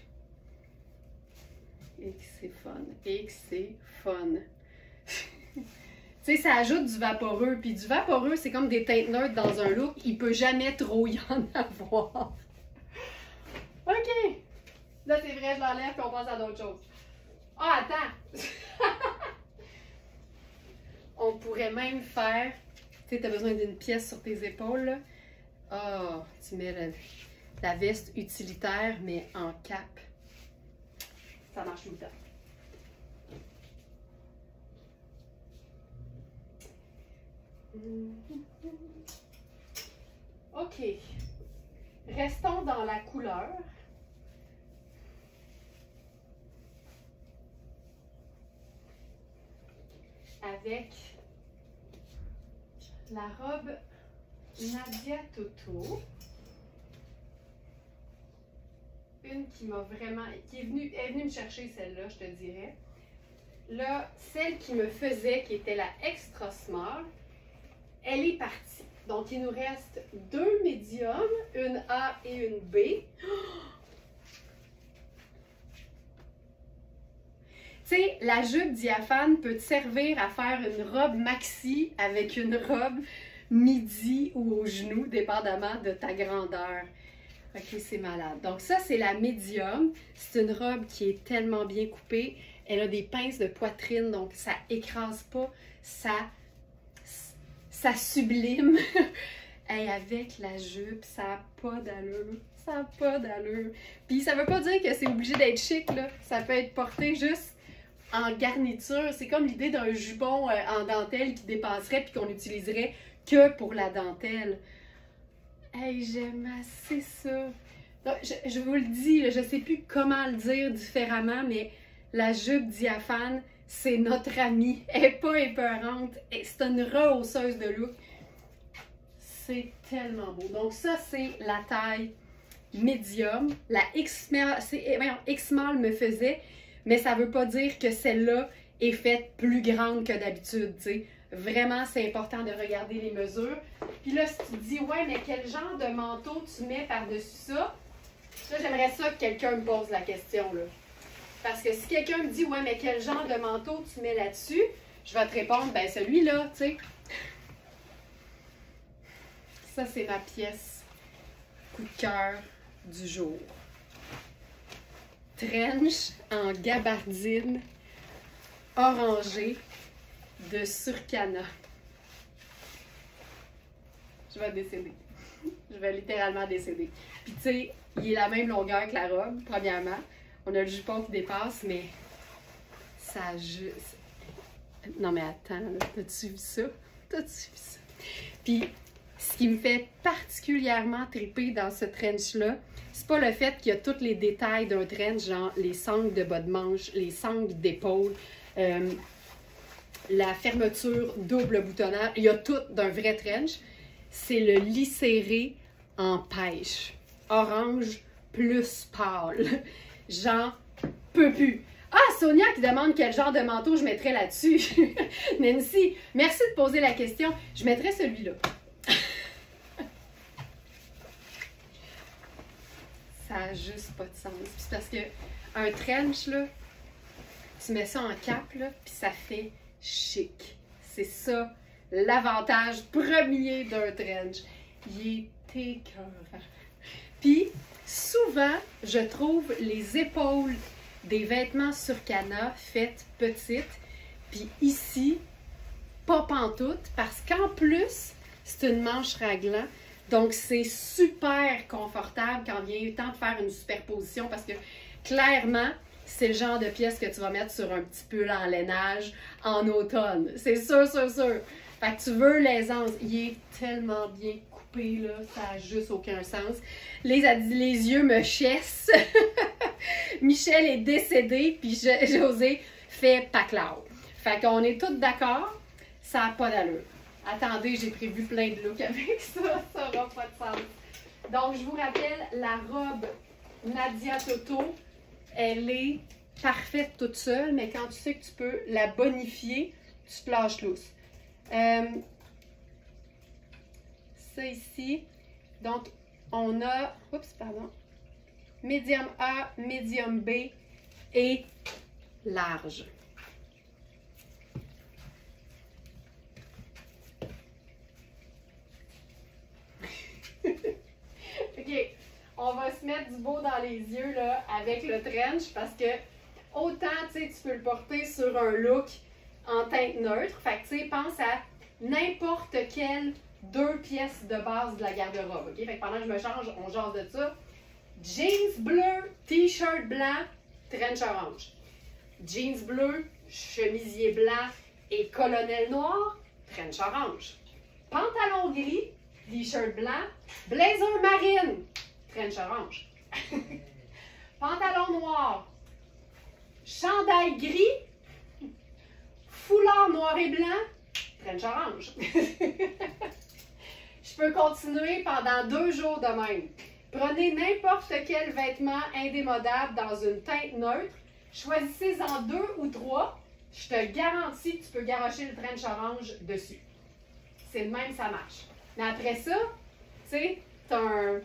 Et que c'est fun. Et que c'est fun. Tu sais, ça ajoute du vaporeux. Puis du vaporeux, c'est comme des teintes neutres dans un look. Il peut jamais trop y en avoir. OK. Là, c'est vrai, je l'enlève puis on passe à d'autres choses. Ah, attends! On pourrait même faire... Tu sais, tu as besoin d'une pièce sur tes épaules, là. Ah, tu mets la veste utilitaire, mais en cap. Ça marche tout le temps. OK. Restons dans la couleur. Avec la robe Nadia Toto. Une qui m'a vraiment... qui est venue me chercher celle-là, je te dirais. Là, celle qui me faisait, qui était la extra small, elle est partie. Donc, il nous reste 2 médiums, une A et une B. Tu sais, la jupe diaphane peut te servir à faire une robe maxi avec une robe midi ou au genou, dépendamment de ta grandeur. Ok, c'est malade. Donc ça, c'est la médium. C'est une robe qui est tellement bien coupée. Elle a des pinces de poitrine, donc ça écrase pas, ça sublime. Et avec la jupe, ça n'a pas d'allure. Ça n'a pas d'allure. Puis ça veut pas dire que c'est obligé d'être chic, là. Ça peut être porté juste en garniture. C'est comme l'idée d'un jupon en dentelle qui dépasserait puis qu'on n'utiliserait que pour la dentelle. Hey, j'aime assez ça. Donc, je vous le dis, là, je sais plus comment le dire différemment, mais la jupe diaphane, c'est notre amie. Elle n'est pas épeurante. C'est une rehausseuse de look. C'est tellement beau. Donc ça, c'est la taille médium. La X-Small me faisait, mais ça ne veut pas dire que celle-là est faite plus grande que d'habitude, tu sais. Vraiment, c'est important de regarder les mesures. Puis là, si tu te dis, ouais, mais quel genre de manteau tu mets par-dessus ça? Là, j'aimerais ça que quelqu'un me pose la question, là. Parce que si quelqu'un me dit, ouais, mais quel genre de manteau tu mets là-dessus? Je vais te répondre, ben celui-là, tu sais. Ça, c'est ma pièce coup de cœur du jour. Trench en gabardine orangée de Surcana. Je vais décéder. Je vais littéralement décéder. Puis tu sais, il est la même longueur que la robe, premièrement. On a le jupon qui dépasse, mais ça juste... Non mais attends, t'as-tu vu ça? T'as-tu vu ça? Puis, ce qui me fait particulièrement triper dans ce trench-là, c'est pas le fait qu'il y a tous les détails d'un trench, genre les sangles de bas de manche, les sangles d'épaule, la fermeture double boutonnable, il y a tout d'un vrai trench. C'est le lis serré en pêche, orange plus pâle. J'en peux plus. Ah, Sonia qui demande quel genre de manteau je mettrais là-dessus. Nancy, merci de poser la question. Je mettrais celui-là. Ça n'a juste pas de sens. C'est parce que un trench, là, tu mets ça en cap, là, puis ça fait chic. C'est ça, l'avantage premier d'un trench. Il est écœurant. Puis, souvent, je trouve les épaules des vêtements sur Cana faites petites. Puis ici, pas pantoute, parce qu'en plus, c'est une manche raglan. Donc, c'est super confortable quand vient le temps de faire une superposition parce que clairement, c'est le genre de pièce que tu vas mettre sur un petit pull en lainage en automne. C'est sûr, sûr, sûr. Fait que tu veux l'aisance. Il est tellement bien coupé, là, ça n'a juste aucun sens. Les yeux me chaissent. Michel est décédé, puis José fait paclao. Fait qu'on est tous d'accord, ça n'a pas d'allure. Attendez, j'ai prévu plein de looks avec ça, ça n'aura pas de sens. Donc, je vous rappelle, la robe Nadia Toto, elle est parfaite toute seule, mais quand tu sais que tu peux la bonifier, tu te lâches lousse. Ça ici, donc on a, oups, pardon, médium A, médium B et large. OK, on va se mettre du beau dans les yeux là, avec le trench parce que autant tu peux le porter sur un look en teinte neutre. Fait que tu sais, pense à n'importe quelle 2 pièces de base de la garde-robe. OK? Fait que pendant que je me change, on jase de ça. Jeans bleu, t-shirt blanc, trench orange. Jeans bleu, chemisier blanc et colonel noir, trench orange. Pantalon gris, t-shirt blanc, blazer marine, trench orange. Pantalon noir, chandail gris, foulard noir et blanc, trench orange. Je peux continuer pendant 2 jours de même. Prenez n'importe quel vêtement indémodable dans une teinte neutre, choisissez-en 2 ou 3, je te garantis que tu peux garocher le trench orange dessus. C'est le même, ça marche. Mais après ça, tu sais, t'as un,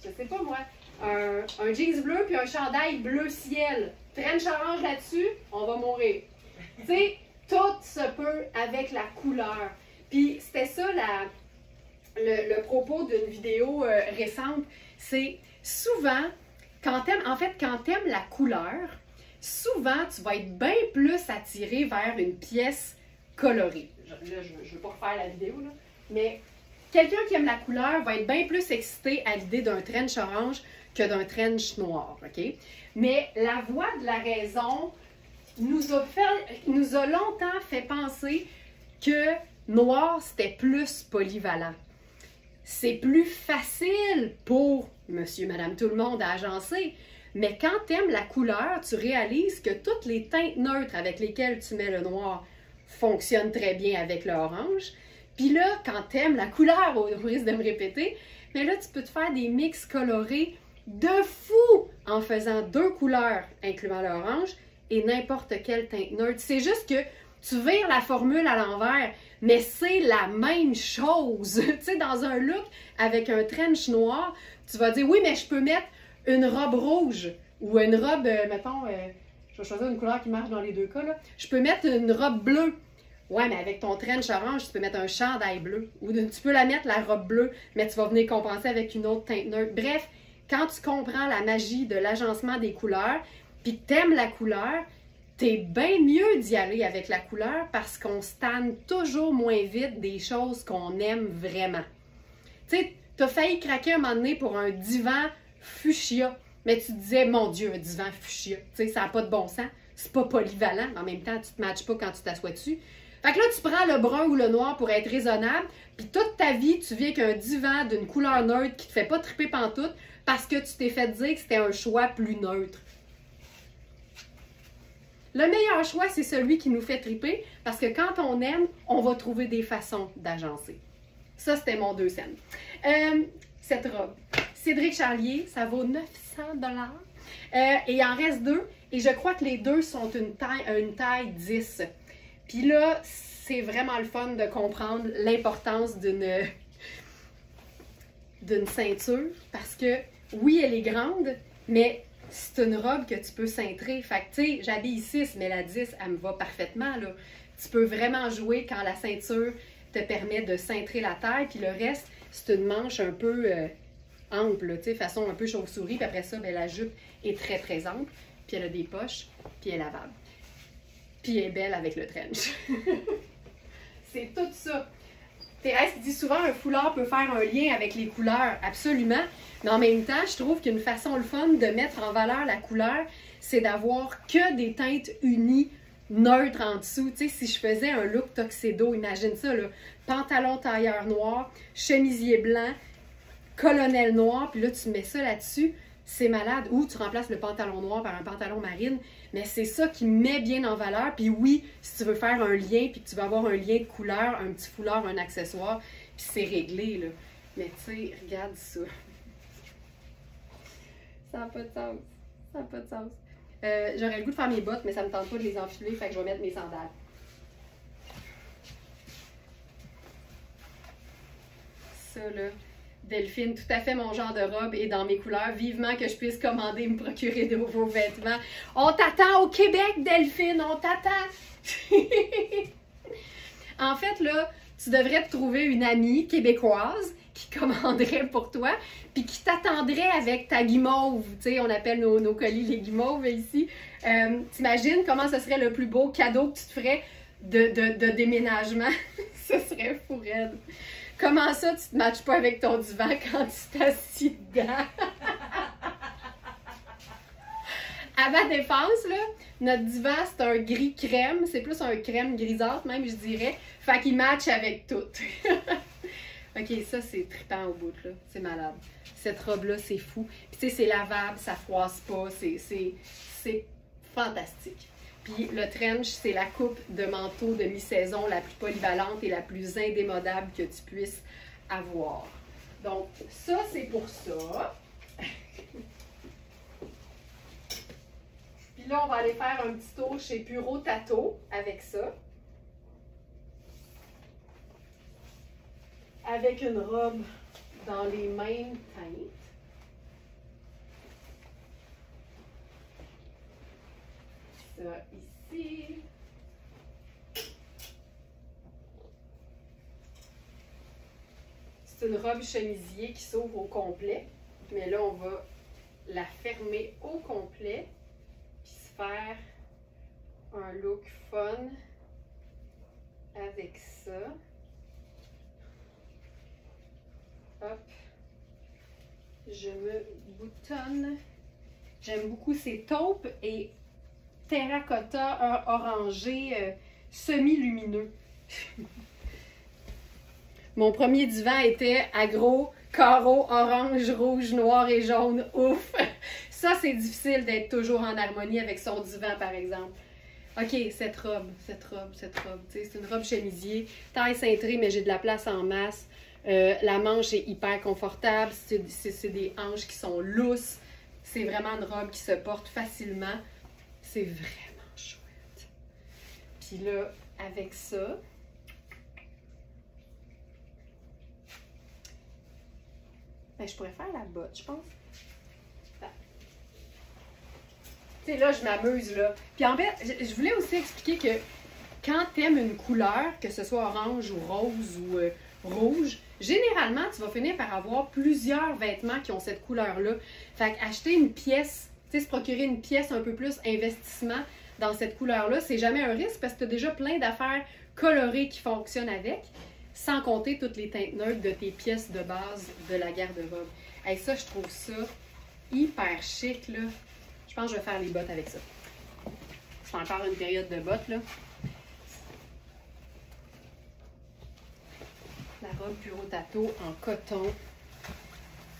je sais pas moi, un jeans bleu puis un chandail bleu ciel. Trench orange là-dessus, on va mourir. Tu sais, tout se peut avec la couleur. Puis c'était ça le propos d'une vidéo récente, c'est souvent, quand t'aimes la couleur, souvent tu vas être bien plus attiré vers une pièce colorée. Là, je ne veux pas refaire la vidéo, là, mais quelqu'un qui aime la couleur va être bien plus excité à l'idée d'un trench orange que d'un trench noir, OK? Mais la voix de la raison nous a longtemps fait penser que noir, c'était plus polyvalent. C'est plus facile pour monsieur, madame, tout le monde à agencer. Mais quand tu aimes la couleur, tu réalises que toutes les teintes neutres avec lesquelles tu mets le noir fonctionnent très bien avec le orange. Puis là, quand tu aimes la couleur, au risque de me répéter, mais là, tu peux te faire des mix colorés de fou en faisant 2 couleurs, incluant l'orange, et n'importe quelle teinte neutre. C'est juste que tu vires la formule à l'envers, mais c'est la même chose. Tu sais, dans un look avec un trench noir, tu vas dire, oui, mais je peux mettre une robe rouge ou une robe, mettons, je vais choisir une couleur qui marche dans les 2 cas, là. Je peux mettre une robe bleue. Ouais, mais avec ton trench orange, tu peux mettre un chandail bleu. Ou tu peux la mettre, la robe bleue, mais tu vas venir compenser avec une autre teinte neutre. Bref, quand tu comprends la magie de l'agencement des couleurs, puis que tu aimes la couleur, t'es bien mieux d'y aller avec la couleur parce qu'on se tanne toujours moins vite des choses qu'on aime vraiment. Tu sais, t'as failli craquer un moment donné pour un divan fuchsia, mais tu te disais, mon Dieu, un divan fuchsia, tu sais, ça n'a pas de bon sens, c'est pas polyvalent, mais en même temps, tu te matches pas quand tu t'assois dessus. Fait que là, tu prends le brun ou le noir pour être raisonnable, puis toute ta vie, tu vis avec un divan d'une couleur neutre qui te fait pas triper pantoute parce que tu t'es fait dire que c'était un choix plus neutre. Le meilleur choix, c'est celui qui nous fait triper parce que quand on aime, on va trouver des façons d'agencer. Ça, c'était mon 2 cents. Cette robe, Cédric Charlier, ça vaut 900 $. Et il en reste 2. Et je crois que les 2 sont une taille 10. Puis là, c'est vraiment le fun de comprendre l'importance d'une ceinture. Parce que, oui, elle est grande, mais c'est une robe que tu peux cintrer. Fait que, tu sais, j'habille 6, mais la 10, elle me va parfaitement, là. Tu peux vraiment jouer quand la ceinture te permet de cintrer la taille. Puis le reste, c'est une manche un peu ample, tu sais, façon un peu chauve-souris. Puis après ça, bien, la jupe est très, très ample. Puis elle a des poches, puis elle est lavable. Puis elle est belle avec le trench. C'est tout ça. Thérèse dit souvent un foulard peut faire un lien avec les couleurs. Absolument. Mais en même temps, je trouve qu'une façon le fun de mettre en valeur la couleur, c'est d'avoir que des teintes unies, neutres en dessous. Tu sais, si je faisais un look tuxedo, imagine ça, là. Pantalon tailleur noir, chemisier blanc, colonel noir, puis là, tu mets ça là-dessus. C'est malade. Ou tu remplaces le pantalon noir par un pantalon marine. Mais c'est ça qui met bien en valeur. Puis oui, si tu veux faire un lien, puis que tu veux avoir un lien de couleur, un petit foulard, un accessoire, puis c'est réglé, là. Mais tu sais, regarde ça. Ça n'a pas de sens. Ça n'a pas de sens. J'aurais le goût de faire mes bottes, mais ça ne me tente pas de les enfiler, fait que je vais mettre mes sandales. Ça, là. Delphine, tout à fait mon genre de robe et dans mes couleurs. Vivement que je puisse commander et me procurer de vos vêtements. On t'attend au Québec, Delphine, on t'attend. En fait, là, tu devrais te trouver une amie québécoise qui commanderait pour toi, puis qui t'attendrait avec ta guimauve. Tu sais, on appelle nos colis les guimauves ici. T'imagines comment ce serait le plus beau cadeau que tu te ferais de déménagement? Ce serait fou raide. Comment ça, tu te matches pas avec ton divan quand tu t'assis dedans? À ma défense, là, notre divan, c'est un gris crème. C'est plus un crème grisâtre, même, je dirais. Fait qu'il match avec tout. OK, ça, c'est trippant au bout, là. C'est malade. Cette robe-là, c'est fou. Puis, tu sais, c'est lavable, ça froisse pas. C'est fantastique. Puis le trench, c'est la coupe de manteau de mi-saison la plus polyvalente et la plus indémodable que tu puisses avoir. Donc, ça, c'est pour ça. Puis là, on va aller faire un petit tour chez Puro Tato avec ça. Avec une robe dans les mêmes teintes. Ça ici. C'est une robe chemisier qui s'ouvre au complet. Mais là, on va la fermer au complet. Puis se faire un look fun avec ça. Hop. Je me boutonne. J'aime beaucoup ces taupes et terracotta orangé semi-lumineux. Mon premier divan était à gros carreaux orange, rouge, noir et jaune. Ouf! Ça, c'est difficile d'être toujours en harmonie avec son divan, par exemple. OK, cette robe. C'est une robe chemisier, taille cintrée, mais j'ai de la place en masse. La manche est hyper confortable. C'est des hanches qui sont lousses. C'est vraiment une robe qui se porte facilement. C'est vraiment chouette. Puis là, avec ça, ben, je pourrais faire la botte, je pense. Tu sais, là, je m'amuse, là. Puis en fait, je voulais aussi expliquer que quand tu aimes une couleur, que ce soit orange ou rose ou rouge, généralement, tu vas finir par avoir plusieurs vêtements qui ont cette couleur-là. Fait qu'acheter une pièce, tu sais, se procurer une pièce un peu plus investissement dans cette couleur-là, c'est jamais un risque parce que tu as déjà plein d'affaires colorées qui fonctionnent avec, sans compter toutes les teintes neutres de tes pièces de base de la garde-robe. Hey, ça, je trouve ça hyper chic, là. Je pense que je vais faire les bottes avec ça. C'est encore une période de bottes, là. La robe Puro Tato en coton.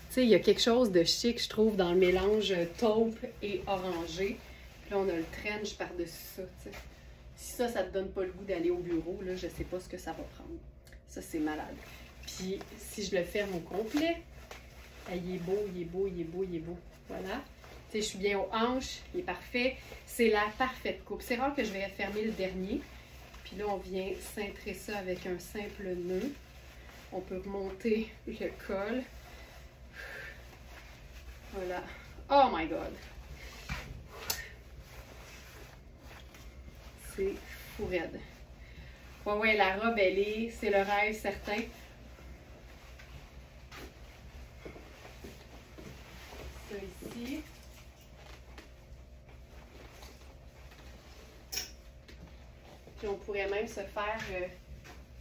Tu sais, il y a quelque chose de chic, je trouve, dans le mélange taupe et orangé. Puis là, on a le trench par-dessus ça, tu sais. Si ça, ça te donne pas le goût d'aller au bureau, là, je sais pas ce que ça va prendre. Ça, c'est malade. Puis, si je le ferme au complet, il est beau, il est beau, il est beau, il est beau. Voilà. Tu sais, je suis bien aux hanches, il est parfait. C'est la parfaite coupe. C'est rare que je vais fermer le dernier. Puis là, on vient cintrer ça avec un simple nœud. On peut remonter le col. Voilà. Oh my God! C'est fou raide. Ouais, la robe, c'est le rêve certain. Ça ici. Puis on pourrait même se faire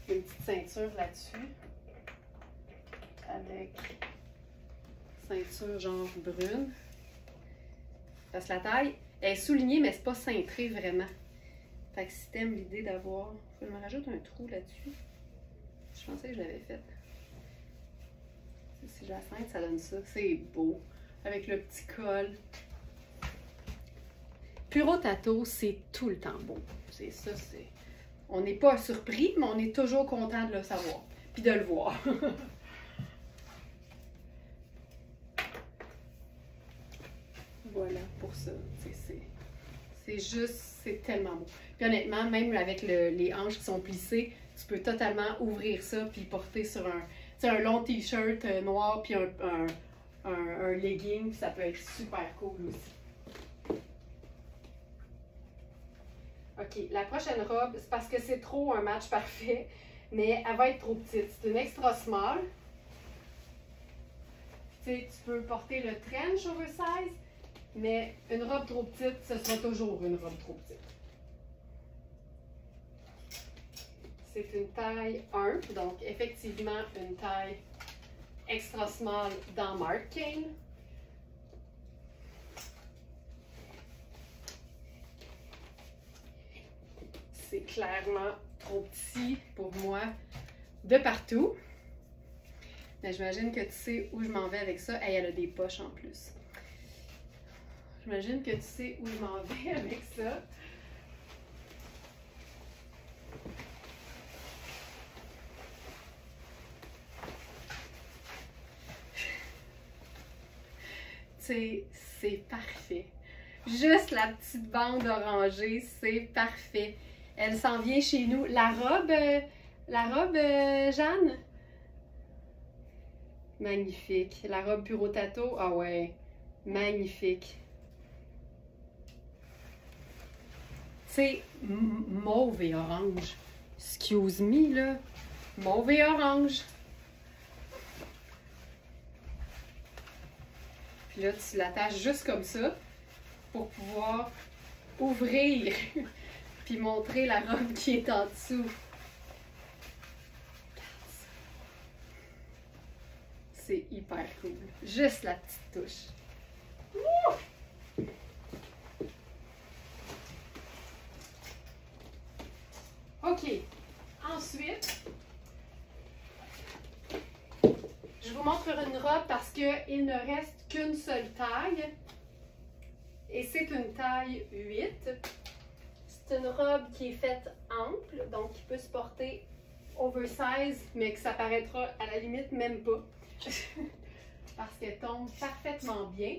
une petite ceinture là-dessus. Avec ceinture genre brune. Parce que la taille elle est soulignée, mais c'est pas cintré vraiment. Fait que si t'aimes l'idée d'avoir... Je me rajoute un trou là-dessus. Je pensais que je l'avais fait. Si je la cintre, ça donne ça. C'est beau. Avec le petit col. Puro Tato, c'est tout le temps beau. C'est ça, c'est... On n'est pas surpris, mais on est toujours content de le savoir. Puis de le voir. Voilà, pour ça. C'est juste, c'est tellement beau. Puis honnêtement, même avec les hanches qui sont plissées, tu peux totalement ouvrir ça puis porter sur un long t-shirt noir puis un legging. Puis ça peut être super cool aussi. OK, la prochaine robe, c'est parce que c'est trop un match parfait, mais elle va être trop petite. C'est une extra small. Tu sais, tu peux porter le trench oversize, mais une robe trop petite, ce sera toujours une robe trop petite. C'est une taille 1, donc effectivement une taille extra small dans Marc Cain. C'est clairement trop petit pour moi de partout. Mais j'imagine que tu sais où je m'en vais avec ça. Hey, elle a des poches en plus. J'imagine que tu sais où je m'en vais avec ça. C'est parfait. Juste la petite bande orangée, c'est parfait. Elle s'en vient chez nous. La robe, Jeanne? Magnifique. La robe Puro Tato, ah ouais, magnifique. C'est mauve et orange. Excuse me, là. Mauve et orange. Puis là, tu l'attaches juste comme ça pour pouvoir ouvrir puis montrer la robe qui est en dessous. C'est hyper cool. Juste la petite touche. Wouh! OK. Ensuite, je vous montre une robe parce qu'il ne reste qu'une seule taille. Et c'est une taille 8. C'est une robe qui est faite ample, donc qui peut se porter oversize, mais que ça paraîtra à la limite même pas. Parce qu'elle tombe parfaitement bien.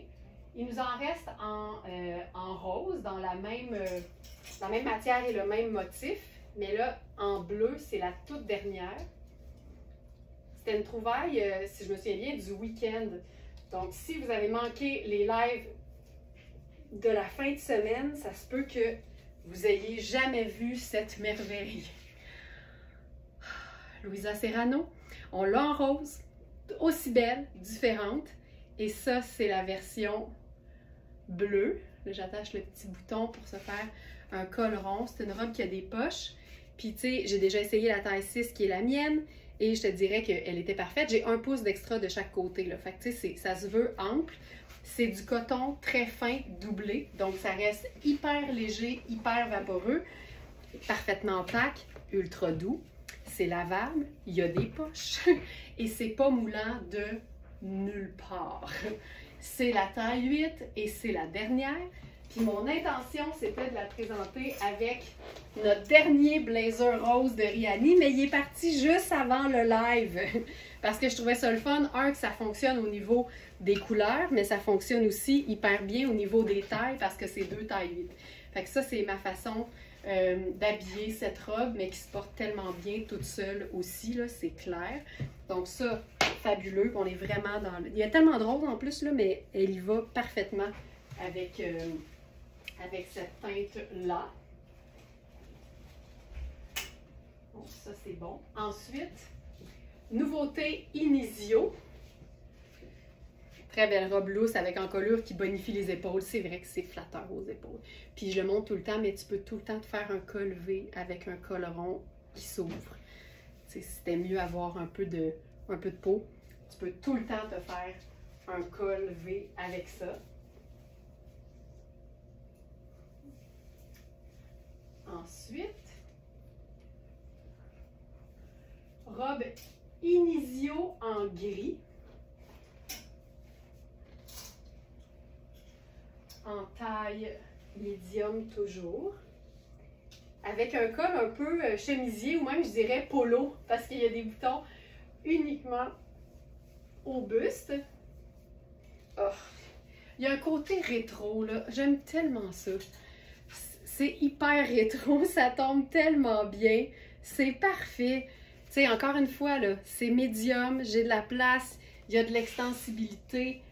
Il nous en reste en rose, dans la même matière et le même motif. Mais là, en bleu, c'est la toute dernière. C'était une trouvaille, si je me souviens bien, du week-end. Donc, si vous avez manqué les lives de la fin de semaine, ça se peut que vous ayez jamais vu cette merveille. Louisa Serrano, on l'a en rose, aussi belle, différente. Et ça, c'est la version bleue. Là, j'attache le petit bouton pour se faire un col rond. C'est une robe qui a des poches. Puis, tu sais, j'ai déjà essayé la taille 6 qui est la mienne. Et je te dirais qu'elle était parfaite. J'ai 1 pouce d'extra de chaque côté, là. Fait que, tu sais, ça se veut ample. C'est du coton très fin, doublé. Donc, ça reste hyper léger, hyper vaporeux. Parfaitement opaque, ultra doux. C'est lavable, il y a des poches. Et c'est pas moulant de nulle part. C'est la taille 8 et c'est la dernière. Puis mon intention, c'était de la présenter avec notre dernier blazer rose de Rihanni, mais il est parti juste avant le live. Parce que je trouvais ça le fun, que ça fonctionne au niveau des couleurs, mais ça fonctionne aussi hyper bien au niveau des tailles parce que c'est 2 tailles 8. Fait que ça, c'est ma façon d'habiller cette robe, mais qui se porte tellement bien toute seule aussi, là, c'est clair. Donc ça, fabuleux. On est vraiment dans le... Il y a tellement de rose en plus, là, mais elle y va parfaitement avec, avec cette teinte-là. Donc ça, c'est bon. Ensuite, nouveauté Inizio. Très belle robe lousse avec encolure qui bonifie les épaules. C'est vrai que c'est flatteur aux épaules. Puis je le montre tout le temps, mais tu peux tout le temps te faire un col V avec un col rond qui s'ouvre. Si c'était mieux avoir un peu de peau, tu peux tout le temps te faire un col V avec ça. Ensuite, robe Inizio en gris. En taille médium toujours. Avec un col un peu chemisier ou même je dirais polo parce qu'il y a des boutons uniquement au buste. Oh. Il y a un côté rétro là. J'aime tellement ça. C'est hyper rétro. Ça tombe tellement bien. C'est parfait. Tu sais, encore une fois, là, c'est médium. J'ai de la place. Il y a de l'extensibilité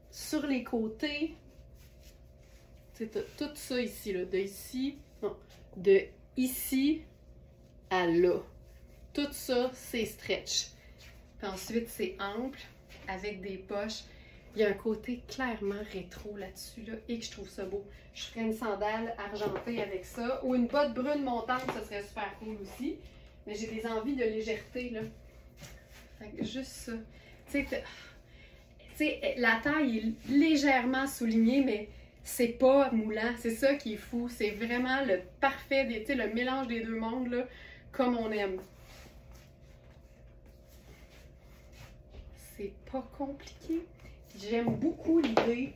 sur les côtés. C'est tout ça ici, là, de ici à là. Tout ça, c'est stretch. Puis ensuite, c'est ample, avec des poches. Il y a un côté clairement rétro là-dessus, là, et que je trouve ça beau. Je ferais une sandale argentée avec ça, ou une botte brune montante, ça serait super cool aussi. Mais j'ai des envies de légèreté, là. Fait que juste ça. Tu sais, la taille est légèrement soulignée, mais c'est pas moulant, c'est ça qui est fou. C'est vraiment le parfait, le mélange des deux mondes, là, comme on aime. C'est pas compliqué. J'aime beaucoup l'idée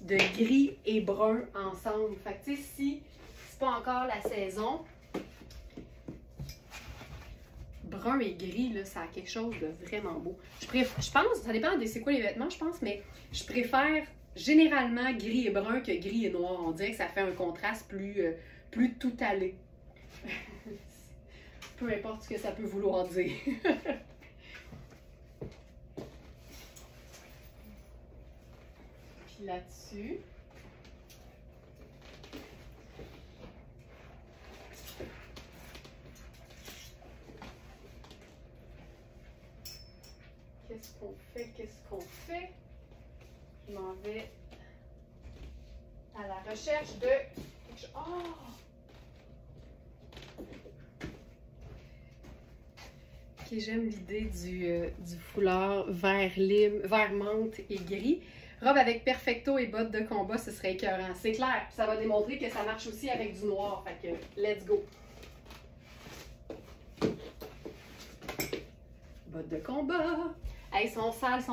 de gris et brun ensemble. Fait que, tu sais, si c'est pas encore la saison, brun et gris, là, ça a quelque chose de vraiment beau. Je pense, ça dépend de c'est quoi les vêtements, je pense, mais je préfère généralement gris et brun que gris et noir. On dirait que ça fait un contraste plus tout allé. Peu importe ce que ça peut vouloir dire. Puis là-dessus, qu'est-ce qu'on fait? Qu'est-ce qu'on fait? Je m'en vais à la recherche de quelque chose. Oh! Ok, j'aime l'idée du foulard vert lime, vert menthe et gris. Robe avec perfecto et bottes de combat, ce serait écœurant. C'est clair, ça va démontrer que ça marche aussi avec du noir. Fait que, let's go! Bottes de combat! Hey, sont sales.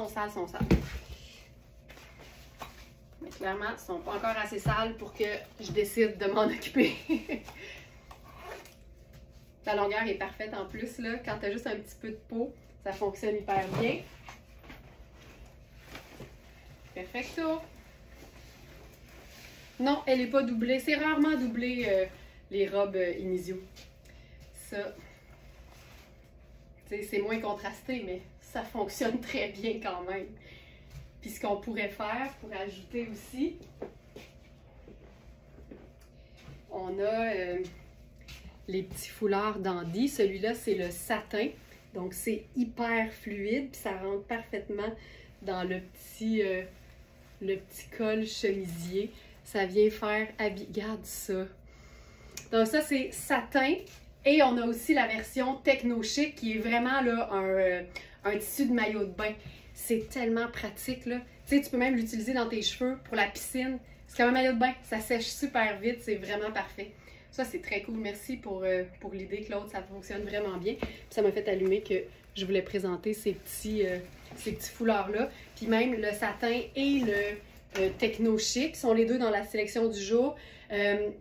Mais clairement, ils ne sont pas encore assez sales pour que je décide de m'en occuper. La longueur est parfaite en plus, là. Quand tu as juste un petit peu de peau, ça fonctionne hyper bien. Perfecto. Non, elle n'est pas doublée. C'est rarement doublé, les robes Inizio. Ça, c'est moins contrasté, mais ça fonctionne très bien quand même. Puis ce qu'on pourrait faire pour ajouter aussi, on a les petits foulards dandy. Celui-là, c'est le satin. Donc, c'est hyper fluide. Puis ça rentre parfaitement dans le petit col chemisier. Ça vient faire habiller. Regarde ça. Donc, ça, c'est satin. Et on a aussi la version techno chic qui est vraiment là, un tissu de maillot de bain. C'est tellement pratique, là. Tu sais, tu peux même l'utiliser dans tes cheveux pour la piscine. C'est comme un maillot de bain. Ça sèche super vite. C'est vraiment parfait. Ça, c'est très cool. Merci pour l'idée, Claude. Ça fonctionne vraiment bien. Puis ça m'a fait allumer que je voulais présenter ces petits foulards-là. Puis même le satin et techno chic, sont les deux dans la sélection du jour. Tu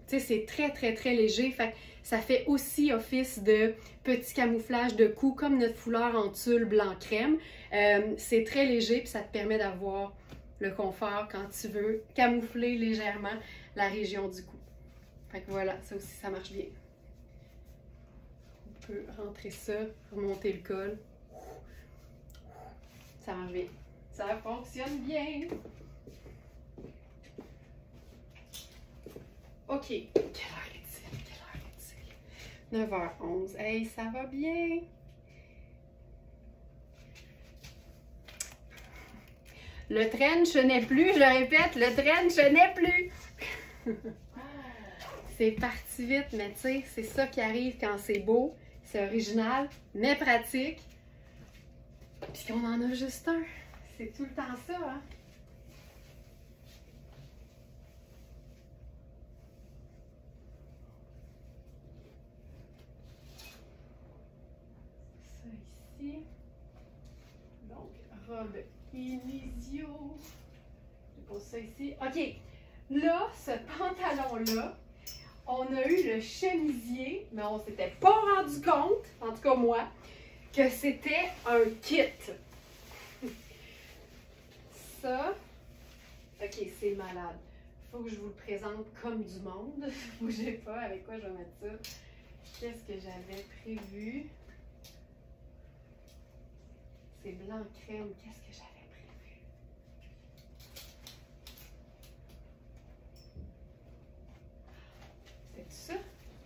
sais, c'est très, très, très léger. Fait que ça fait aussi office de petit camouflage de cou, comme notre foulard en tulle blanc crème. C'est très léger, puis ça te permet d'avoir le confort quand tu veux camoufler légèrement la région du cou. Fait que voilà, ça aussi, ça marche bien. On peut rentrer ça, remonter le col. Ça marche bien. Ça fonctionne bien. OK. Quelle heure est-il? Quelle heure est-il? 9h11. Hey, ça va bien. Le trench n'est plus, je le répète, le trench n'est plus. C'est parti vite, mais tu sais, c'est ça qui arrive quand c'est beau, c'est original, mais pratique. Puis qu'on en a juste un. C'est tout le temps ça, hein? Ça ici. Donc, robe Inizio. Je pose ça ici. OK. Là, ce pantalon-là, on a eu le chemisier, mais on s'était pas rendu compte, en tout cas moi, que c'était un kit. Ça, OK, c'est malade. Faut que je vous le présente comme du monde. Bougez pas, avec quoi je vais mettre ça. Qu'est-ce que j'avais prévu? C'est blanc crème. Qu'est-ce que j'avais prévu? C'est ça?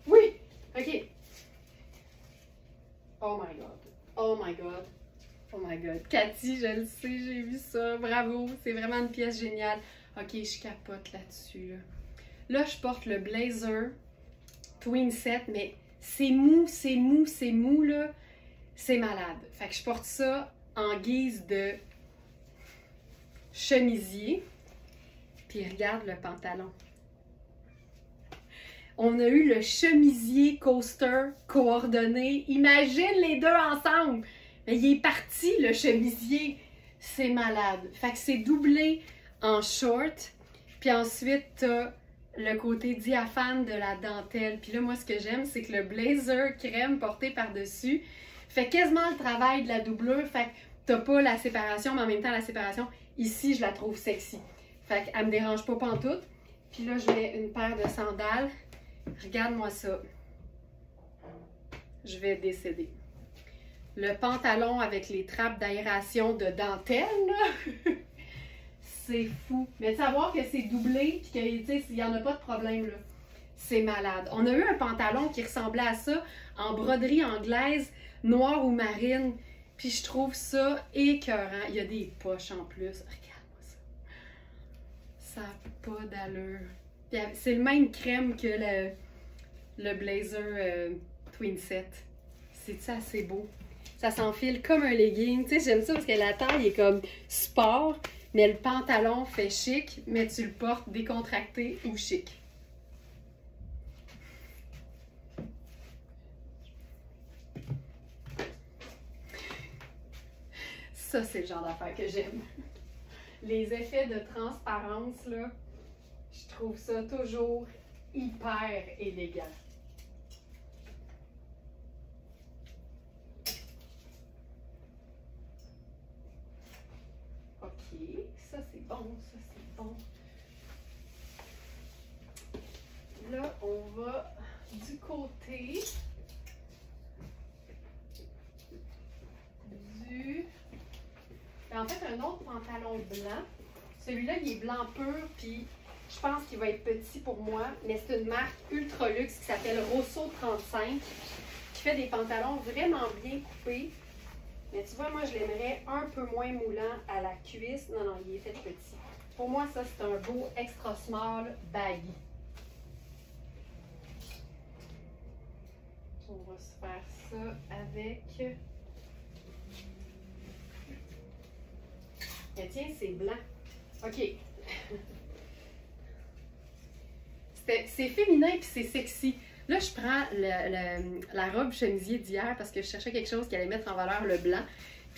Oui! OK. Oh my God. Oh my God. Oh my God. Cathy, je le sais, j'ai vu ça. Bravo. C'est vraiment une pièce géniale. OK, je capote là-dessus. Là, je porte le blazer Twin Set, mais c'est mou, c'est mou, c'est mou, là. C'est malade. Fait que je porte ça en guise de chemisier. Puis regarde le pantalon. On a eu le chemisier coaster coordonné. Imagine les deux ensemble. Mais il est parti, le chemisier. C'est malade. Fait que c'est doublé en short. Puis ensuite, t'as le côté diaphane de la dentelle. Puis là, moi, ce que j'aime, c'est que le blazer crème porté par-dessus fait quasiment le travail de la doublure. Fait que t'as pas la séparation, mais en même temps, la séparation, ici, je la trouve sexy. Fait qu'elle me dérange pas pantoute. Puis là, je mets une paire de sandales. Regarde-moi ça. Je vais décéder. Le pantalon avec les trappes d'aération de dentelle, là. C'est fou. Mais de savoir que c'est doublé puis que, tu sais, il n'y en a pas de problème, là. C'est malade. On a eu un pantalon qui ressemblait à ça en broderie anglaise, noire ou marine. Puis je trouve ça écœurant. Il y a des poches en plus. Regarde-moi ça. Ça n'a pas d'allure. C'est le même crème que le blazer Twin Set. C'est ça, assez beau. Ça s'enfile comme un legging. Tu sais, j'aime ça parce que la taille est comme sport, mais le pantalon fait chic, mais tu le portes décontracté ou chic. Ça, c'est le genre d'affaire que j'aime. Les effets de transparence, là, je trouve ça toujours hyper élégant. OK, ça c'est bon, ça c'est bon. Là, on va du côté du... En fait, un autre pantalon blanc. Celui-là, il est blanc pur, puis je pense qu'il va être petit pour moi, mais c'est une marque ultra luxe qui s'appelle Rosso 35, qui fait des pantalons vraiment bien coupés. Mais tu vois, moi, je l'aimerais un peu moins moulant à la cuisse. Non, non, il est fait petit. Pour moi, ça, c'est un beau extra small baggy. On va se faire ça avec... Et tiens, c'est blanc. OK. C'est féminin puis c'est sexy. Là, je prends la robe chemisier d'hier parce que je cherchais quelque chose qui allait mettre en valeur le blanc.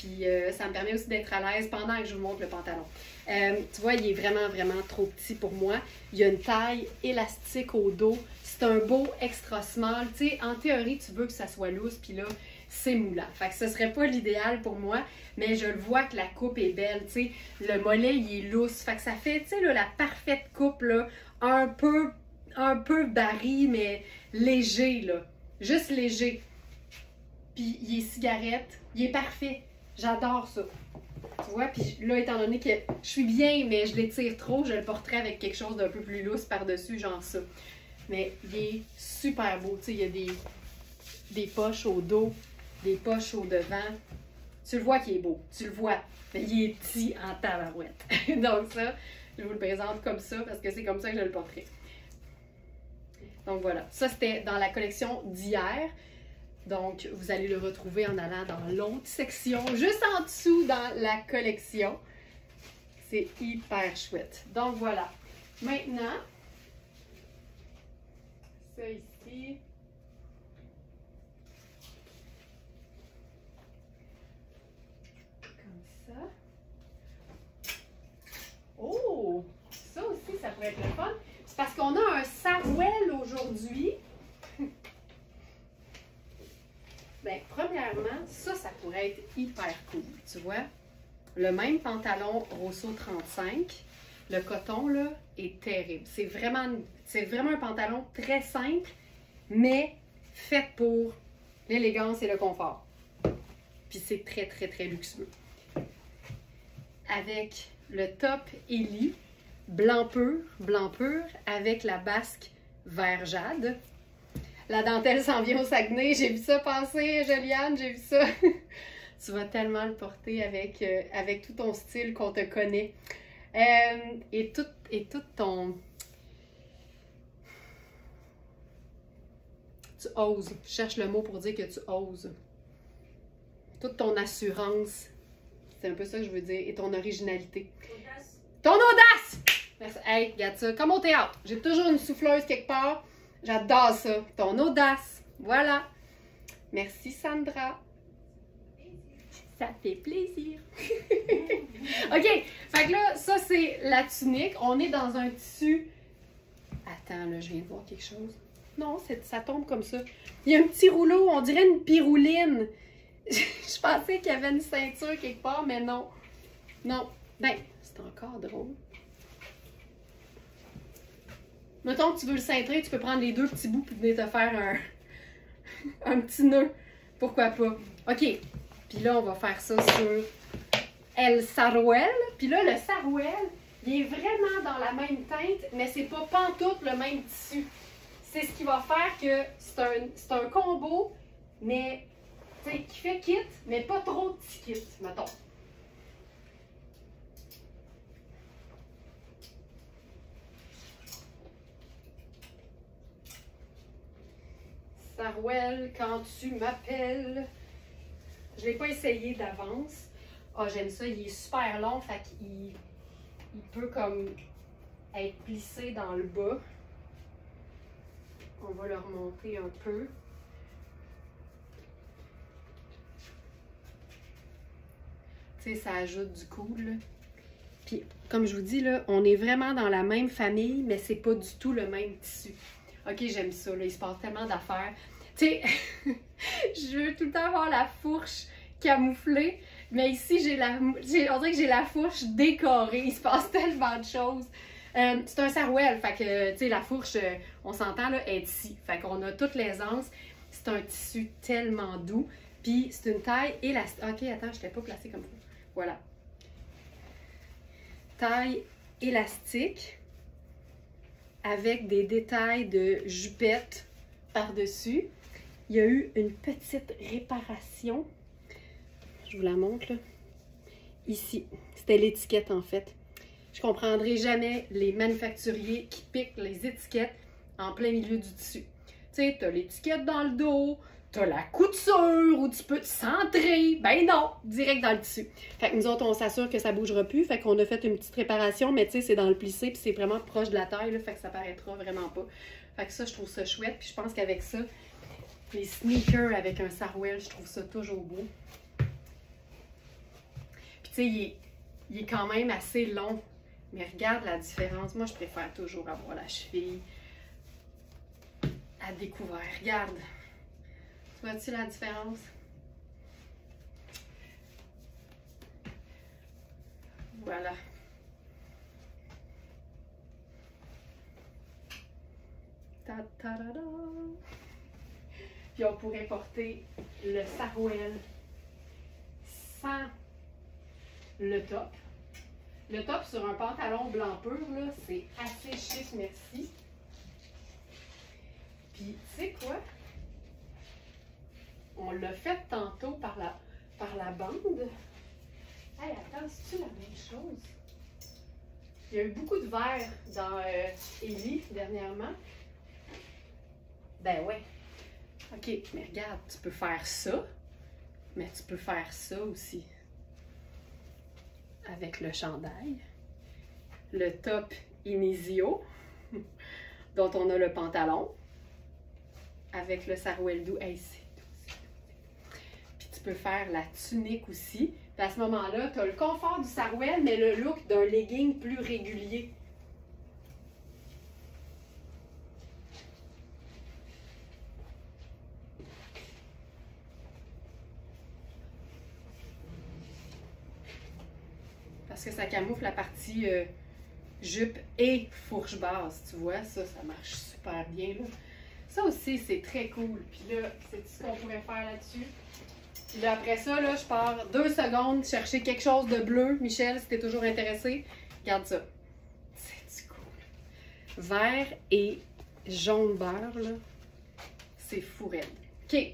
Puis ça me permet aussi d'être à l'aise pendant que je vous montre le pantalon. Tu vois, il est vraiment, vraiment trop petit pour moi. Il y a une taille élastique au dos. C'est un beau extra small. Tu sais, en théorie, tu veux que ça soit loose, puis là, c'est moulant. Fait que ce serait pas l'idéal pour moi, mais je le vois que la coupe est belle. Tu sais, le mollet, il est loose. Fait que ça fait, tu sais, là, la parfaite coupe, là, un peu barré, mais léger, là. Juste léger. Puis il est cigarette. Il est parfait. J'adore ça. Tu vois, puis là, étant donné que je suis bien, mais je l'étire trop, je le porterai avec quelque chose d'un peu plus lousse par-dessus, genre ça. Mais il est super beau. Tu sais, il y a des poches au dos, des poches au devant. Tu le vois qu'il est beau. Tu le vois. Mais il est petit en tabarouette. Donc ça, je vous le présente comme ça parce que c'est comme ça que je le porterai. Donc voilà. Ça, c'était dans la collection d'hier. Donc, vous allez le retrouver en allant dans l'autre section, juste en dessous dans la collection. C'est hyper chouette. Donc, voilà. Maintenant, ça ici. Comme ça. Oh! Ça aussi, ça pourrait être le fun. C'est parce qu'on a un sarouel aujourd'hui. Bien, premièrement, ça pourrait être hyper cool, tu vois. Le même pantalon Rosso 35, le coton, là, est terrible. C'est vraiment un pantalon très simple, mais fait pour l'élégance et le confort. Puis c'est très, très, très luxueux. Avec le top Ellie, blanc pur, avec la basque vert jade. La dentelle s'en vient au Saguenay. J'ai vu ça passer, Juliane, j'ai vu ça. Tu vas tellement le porter avec tout ton style qu'on te connaît. Et tout ton... Tu oses. Je cherche le mot pour dire que tu oses. Toute ton assurance. C'est un peu ça que je veux dire. Et ton originalité. Audace. Ton audace! Merci. Hey, regarde ça. Comme au théâtre. J'ai toujours une souffleuse quelque part. J'adore ça. Ton audace. Voilà. Merci, Sandra. Ça fait plaisir. OK. Fait que là, ça, c'est la tunique. On est dans un tissu... Attends, là, je viens de voir quelque chose. Non, ça tombe comme ça. Il y a un petit rouleau. On dirait une pirouline. Je pensais qu'il y avait une ceinture quelque part, mais non. Non. Ben, c'est encore drôle. Mettons que tu veux le cintrer, tu peux prendre les deux petits bouts et venir te faire un petit nœud. Pourquoi pas? OK. Puis là, on va faire ça sur El Sarouel. Puis là, le Sarouel, il est vraiment dans la même teinte, mais c'est pas pantoute le même tissu. C'est ce qui va faire que c'est un combo, mais qui fait kit, mais pas trop petit kit, mettons. Sarouel, quand tu m'appelles. Je ne l'ai pas essayé d'avance. Ah, j'aime ça. Il est super long, fait qu'il peut comme être plissé dans le bas. On va le remonter un peu. Tu sais, ça ajoute du cool. Puis, comme je vous dis, là, on est vraiment dans la même famille, mais c'est pas du tout le même tissu. OK, j'aime ça. Là, il se passe tellement d'affaires. Tu sais, je veux tout le temps avoir la fourche camouflée, mais ici, on dirait que j'ai la fourche décorée. Il se passe tellement de choses. C'est un sarouel, fait que, tu sais, la fourche, on s'entend, là, est ici. Fait qu'on a toute l'aisance. C'est un tissu tellement doux. Puis, c'est une taille élastique. OK, attends, je ne t'ai pas placée comme ça. Voilà. Taille élastique avec des détails de jupette par-dessus. Il y a eu une petite réparation. Je vous la montre, là. Ici. C'était l'étiquette, en fait. Je comprendrai jamais les manufacturiers qui piquent les étiquettes en plein milieu du tissu. Tu sais, tu as l'étiquette dans le dos, tu as la couture où tu peux te centrer. Ben non, direct dans le tissu. Fait que nous autres, on s'assure que ça ne bougera plus. Fait qu'on a fait une petite réparation, mais tu sais, c'est dans le plissé, puis c'est vraiment proche de la taille, là, fait que ça paraîtra vraiment pas. Fait que ça, je trouve ça chouette. Puis je pense qu'avec ça, les sneakers avec un sarouel, je trouve ça toujours beau. tu sais, il est quand même assez long. Mais regarde la différence. Moi, je préfère toujours avoir la cheville à découvert. Regarde. Tu vois-tu la différence? Voilà. Ta-ta-da-da. Puis on pourrait porter le sarouel sans le top. Le top sur un pantalon blanc pur, là, c'est assez chic, merci. Puis, tu sais quoi? On l'a fait tantôt par la bande. Hey, attends, c'est-tu la même chose? Il y a eu beaucoup de verre dans Ellie dernièrement. Ben ouais. OK, mais regarde, tu peux faire ça, mais tu peux faire ça aussi. Avec le chandail, le top Inizio, dont on a le pantalon, avec le sarouel doux. Hey, c'est doux. Puis tu peux faire la tunique aussi. Puis à ce moment-là, tu as le confort du sarouel, mais le look d'un legging plus régulier. Parce que ça camoufle la partie jupe et fourche basse, tu vois, ça marche super bien, là. Ça aussi, c'est très cool. Puis là, c'est ce qu'on pourrait faire là-dessus. Puis là, après ça, là, je pars 2 secondes chercher quelque chose de bleu. Michel, si t'es toujours intéressé, regarde ça. C'est cool. Vert et jaune beurre, là, c'est fou raide. OK,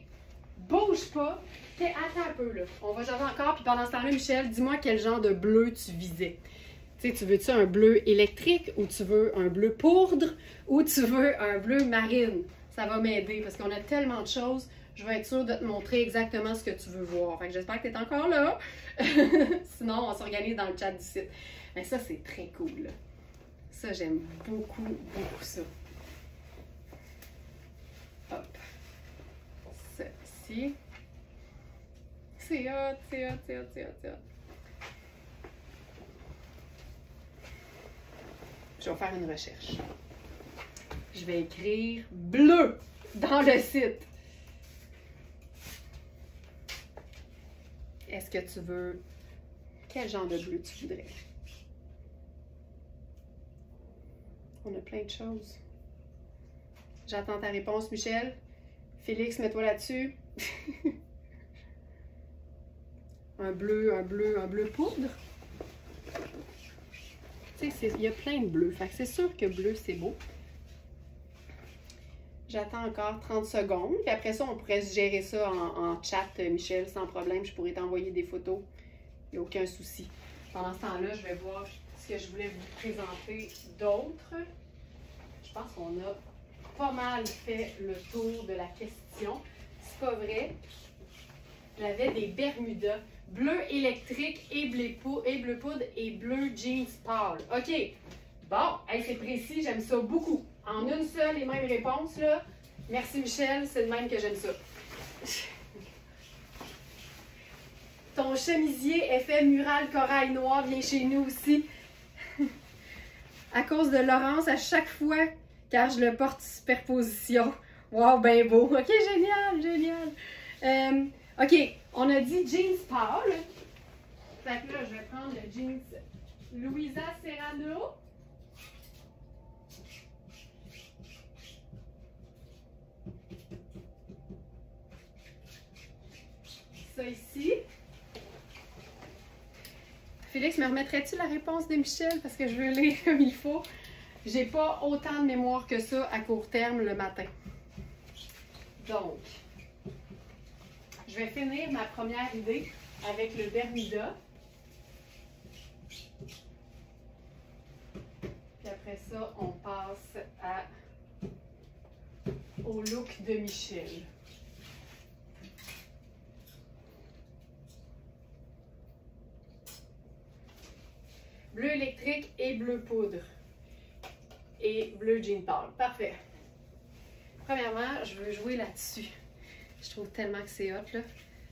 bouge pas. Okay, attends un peu, là. On va jaser encore. Puis pendant ce temps-là, Michel, dis-moi quel genre de bleu tu visais. Tu sais, tu veux-tu un bleu électrique ou tu veux un bleu poudre ou tu veux un bleu marine? Ça va m'aider parce qu'on a tellement de choses. Je vais être sûre de te montrer exactement ce que tu veux voir. Fait que j'espère que tu es encore là. Sinon, on s'organise dans le chat du site. Mais ça, c'est très cool, là. Ça, j'aime beaucoup, beaucoup ça. Hop. Ceci. C'est hot, c'est hot, c'est hot, c'est hot, c'est hot. Je vais faire une recherche. Je vais écrire bleu dans le site. Est-ce que tu veux... Quel genre de bleu tu voudrais? On a plein de choses. J'attends ta réponse, Michel. Félix, mets-toi là-dessus. Un bleu poudre. Tu sais, il y a plein de bleus. Fait que c'est sûr que bleu, c'est beau. J'attends encore 30 secondes. Puis après ça, on pourrait se gérer ça en chat, Michel, sans problème. Je pourrais t'envoyer des photos. Il n'y a aucun souci. Pendant ce temps-là, je vais voir ce que je voulais vous présenter d'autres. Je pense qu'on a pas mal fait le tour de la question. C'est pas vrai. J'avais des Bermudas. Bleu électrique et bleu poudre et bleu jeans pâle. OK. Bon, hey, c'est précis, j'aime ça beaucoup. En une seule et même réponse, là. Merci Michel, c'est le même que j'aime ça. Ton chemisier effet mural corail noir vient chez nous aussi. À cause de Laurence, à chaque fois, car je le porte superposition. Wow, ben beau. OK, génial, génial. OK, on a dit jeans pâle. Fait que là, je vais prendre le jeans Louisa Serrano. Ça ici. Félix, me remettrais-tu la réponse de Michel? Parce que je veux lire comme il faut. J'ai pas autant de mémoire que ça à court terme le matin. Donc, je vais finir ma première idée avec le Bermuda. Puis après ça, on passe au look de Michel. Bleu électrique et bleu poudre. Et bleu jean pâle. Parfait. Premièrement, je veux jouer là-dessus. Je trouve tellement que c'est hot, là.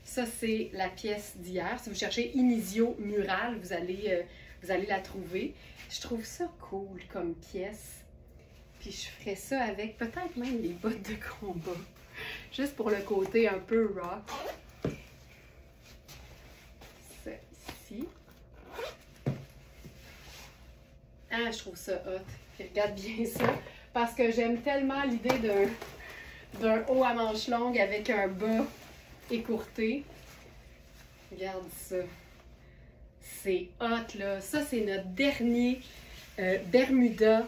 Ça, c'est la pièce d'hier. Si vous cherchez Inisio Mural, vous allez la trouver. Je trouve ça cool comme pièce. Puis je ferais ça avec peut-être même les bottes de combat. Juste pour le côté un peu rock. Ça ici. Ah, je trouve ça hot. Puis regarde bien ça. Parce que j'aime tellement l'idée d'un haut à manches longues avec un bas écourté. Regarde ça. C'est hot, là. Ça, c'est notre dernier Bermuda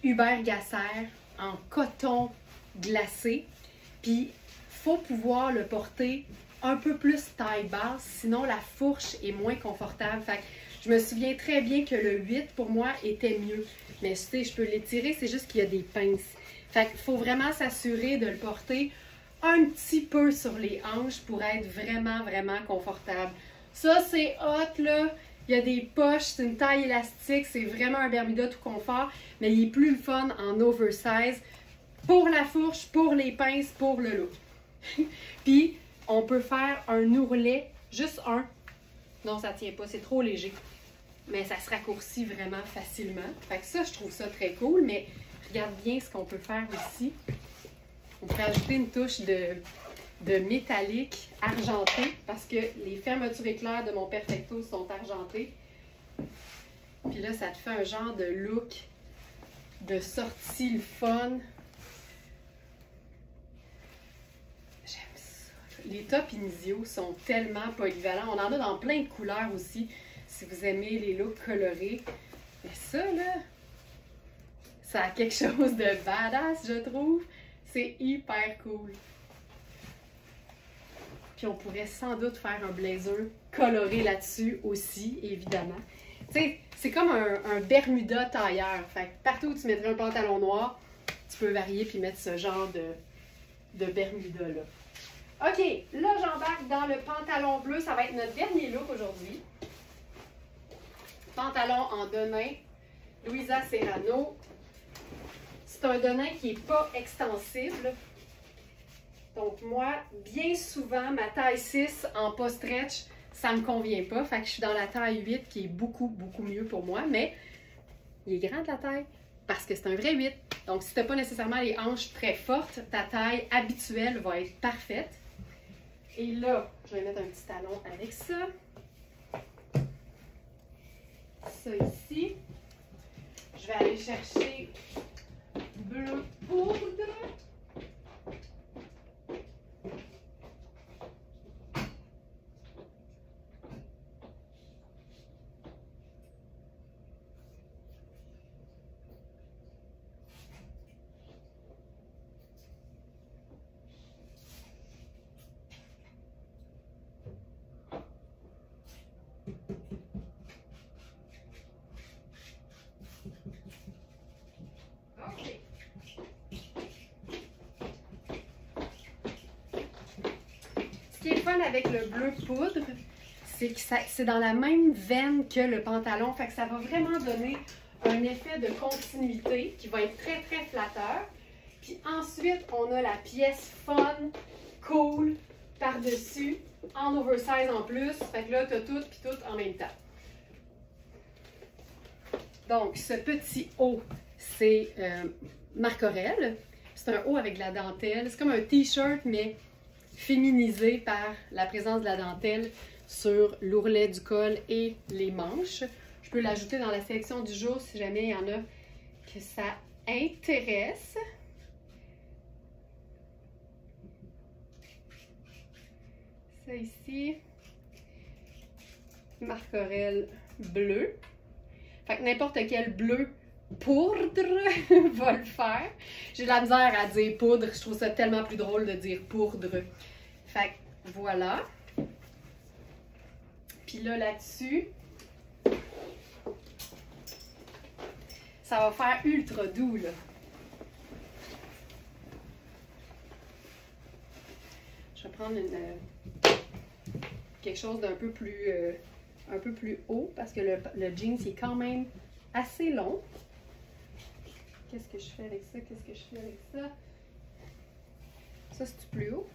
Hubert Gasser en coton glacé. Puis, faut pouvoir le porter un peu plus taille basse, sinon la fourche est moins confortable. Fait que je me souviens très bien que le 8, pour moi, était mieux. Mais tu sais, je peux l'étirer, c'est juste qu'il y a des pinces. Fait qu'il faut vraiment s'assurer de le porter un petit peu sur les hanches pour être vraiment, vraiment confortable. Ça, c'est hot, là. Il y a des poches, c'est une taille élastique, c'est vraiment un Bermuda tout confort, mais il est plus le fun en oversize pour la fourche, pour les pinces, pour le look. Puis, on peut faire un ourlet, juste un. Non, ça tient pas, c'est trop léger. Mais ça se raccourcit vraiment facilement. Fait que ça, je trouve ça très cool, mais regarde bien ce qu'on peut faire aussi. On peut ajouter une touche de métallique argenté parce que les fermetures éclairs de mon Perfecto sont argentées. Puis là, ça te fait un genre de look de sortie le fun. J'aime ça. Les tops Inisio sont tellement polyvalents. On en a dans plein de couleurs aussi, si vous aimez les looks colorés. Mais ça, là, ça a quelque chose de badass, je trouve. C'est hyper cool. Puis on pourrait sans doute faire un blazer coloré là-dessus aussi, évidemment. Tu sais, c'est comme un Bermuda tailleur. Fait que partout où tu mettrais un pantalon noir, tu peux varier puis mettre ce genre de Bermuda-là. OK, là j'embarque dans le pantalon bleu. Ça va être notre dernier look aujourd'hui. Pantalon en denim, Louisa Serrano. C'est un denim qui n'est pas extensible. Donc moi, bien souvent, ma taille 6 en pas stretch, ça ne me convient pas. Fait que je suis dans la taille 8 qui est beaucoup, beaucoup mieux pour moi. Mais il est grand de la taille parce que c'est un vrai 8. Donc si tu n'as pas nécessairement les hanches très fortes, ta taille habituelle va être parfaite. Et là, je vais mettre un petit talon avec ça. Ça ici. Je vais aller chercher bleu poudre. Ce qui est fun avec le bleu poudre, c'est que c'est dans la même veine que le pantalon. Fait que ça va vraiment donner un effet de continuité qui va être très, très flatteur. Puis ensuite, on a la pièce fun, cool, par-dessus, en oversize en plus. Fait que là, tu as tout puis tout en même temps. Donc, ce petit haut, c'est Marc Aurèle. C'est un haut avec de la dentelle. C'est comme un t-shirt, mais féminisé par la présence de la dentelle sur l'ourlet du col et les manches. Je peux l'ajouter dans la sélection du jour si jamais il y en a que ça intéresse. Ça ici, Marc Aurèle bleu. Fait que n'importe quel bleu poudre va le faire. J'ai de la misère à dire poudre. Je trouve ça tellement plus drôle de dire poudre. Fait que voilà. Puis là-dessus, ça va faire ultra doux, là. Je vais prendre quelque chose d'un peu plus haut parce que le jeans il est quand même assez long. Qu'est-ce que je fais avec ça? Qu'est-ce que je fais avec ça? Ça, c'est plus haut?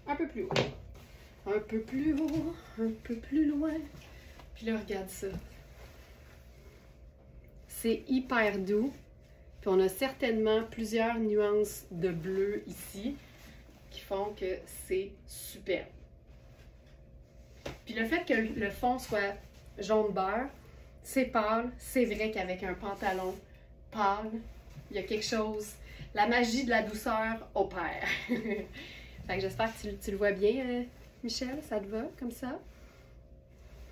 Un peu plus haut. Un peu plus haut, un peu plus loin. Puis là, regarde ça. C'est hyper doux. Puis on a certainement plusieurs nuances de bleu ici qui font que c'est super. Puis le fait que le fond soit jaune beurre, c'est pâle. C'est vrai qu'avec un pantalon pâle, il y a quelque chose, la magie de la douceur opère. Fait que j'espère que tu le vois bien, Michel, ça te va comme ça?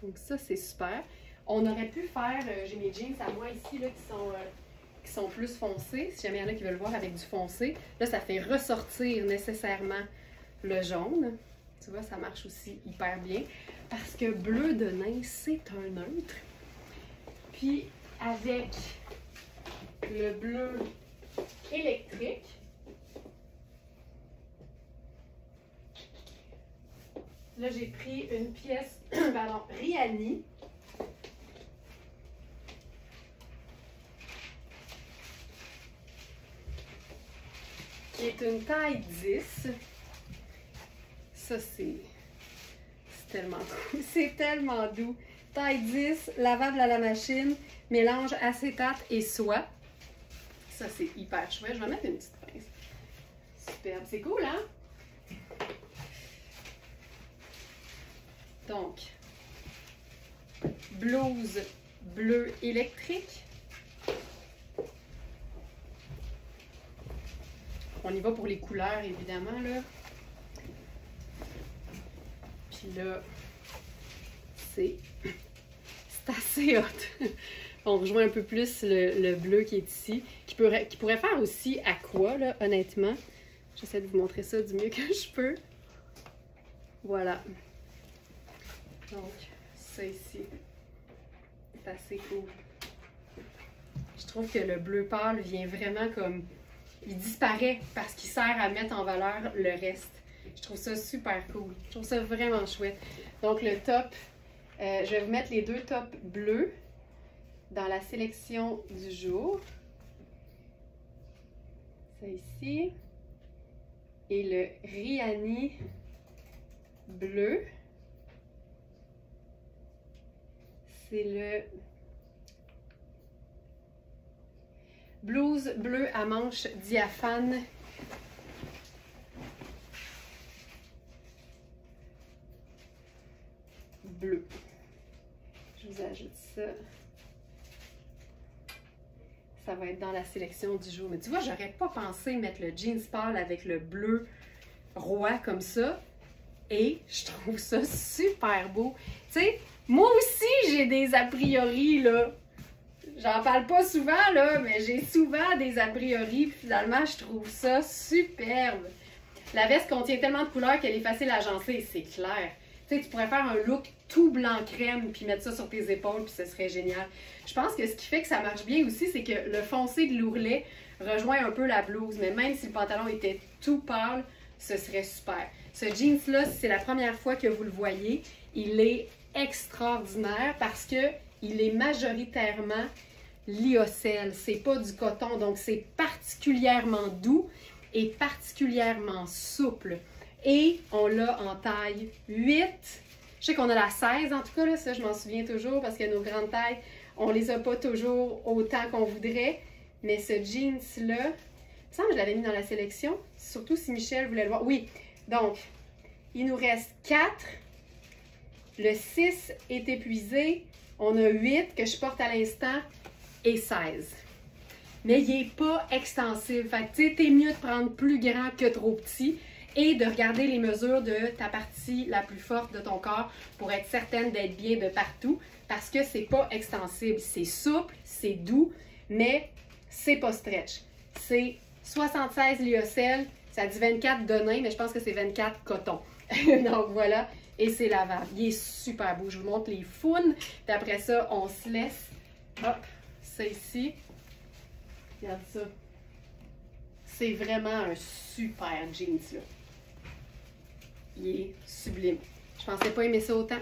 Donc ça, c'est super. On aurait pu faire, j'ai mes jeans à moi ici là, qui sont plus foncés. Si jamais il y en a qui veulent voir avec du foncé, là, ça fait ressortir nécessairement le jaune. Tu vois, ça marche aussi hyper bien. Parce que bleu de nain, c'est un neutre. Puis avec le bleu électrique, là, j'ai pris une pièce, pardon, Riani. Qui est une taille 10. Ça, c'est tellement cool. C'est tellement doux. Taille 10, lavable à la machine, mélange acétate et soie. Ça, c'est hyper chouette. Je vais mettre une petite pince. Superbe. C'est cool, hein? Donc, blouse bleu électrique. On y va pour les couleurs, évidemment, là. Puis là, c'est assez hot. On rejoint un peu plus le bleu qui est ici, qui pourrait faire aussi aqua, là, honnêtement. J'essaie de vous montrer ça du mieux que je peux. Voilà. Donc, ça ici, c'est assez cool. Je trouve que le bleu pâle vient vraiment comme... Il disparaît parce qu'il sert à mettre en valeur le reste. Je trouve ça super cool. Je trouve ça vraiment chouette. Donc, le top, je vais vous mettre les deux tops bleus dans la sélection du jour. Ça ici. Et le Riani bleu. C'est le blouse bleu à manches diaphane. Bleu. Je vous ajoute ça. Ça va être dans la sélection du jour. Mais tu vois, j'aurais pas pensé mettre le jeans pâle avec le bleu roi comme ça. Et je trouve ça super beau. Tu sais, moi aussi, j'ai des a priori, là. J'en parle pas souvent, là, mais j'ai souvent des a priori. Puis finalement, je trouve ça superbe. La veste contient tellement de couleurs qu'elle est facile à agencer, c'est clair. Tu sais, tu pourrais faire un look tout blanc crème puis mettre ça sur tes épaules puis ce serait génial. Je pense que ce qui fait que ça marche bien aussi, c'est que le foncé de l'ourlet rejoint un peu la blouse. Mais même si le pantalon était tout pâle, ce serait super. Ce jeans-là, si c'est la première fois que vous le voyez, il est extraordinaire parce que il est majoritairement lyocell. C'est pas du coton, donc c'est particulièrement doux et particulièrement souple. Et on l'a en taille 8. Je sais qu'on a la 16 en tout cas, là, ça je m'en souviens toujours parce que nos grandes tailles, on les a pas toujours autant qu'on voudrait. Mais ce jeans-là, il me semble que je l'avais mis dans la sélection, surtout si Michel voulait le voir. Oui, donc, il nous reste 4. Le 6 est épuisé. On a 8 que je porte à l'instant et 16. Mais il n'est pas extensible. Fait que tu sais, t'es mieux de prendre plus grand que trop petit et de regarder les mesures de ta partie la plus forte de ton corps pour être certaine d'être bien de partout parce que c'est pas extensible. C'est souple, c'est doux, mais c'est pas stretch. C'est 76 lyocell, ça dit 24 de nain, mais je pense que c'est 24 coton. Donc voilà, et c'est lavable. Il est super beau. Je vous montre les founes, puis après ça, on se laisse. Hop, ça ici. Regarde ça. C'est vraiment un super jeans, là. Il est sublime. Je pensais pas aimer ça autant.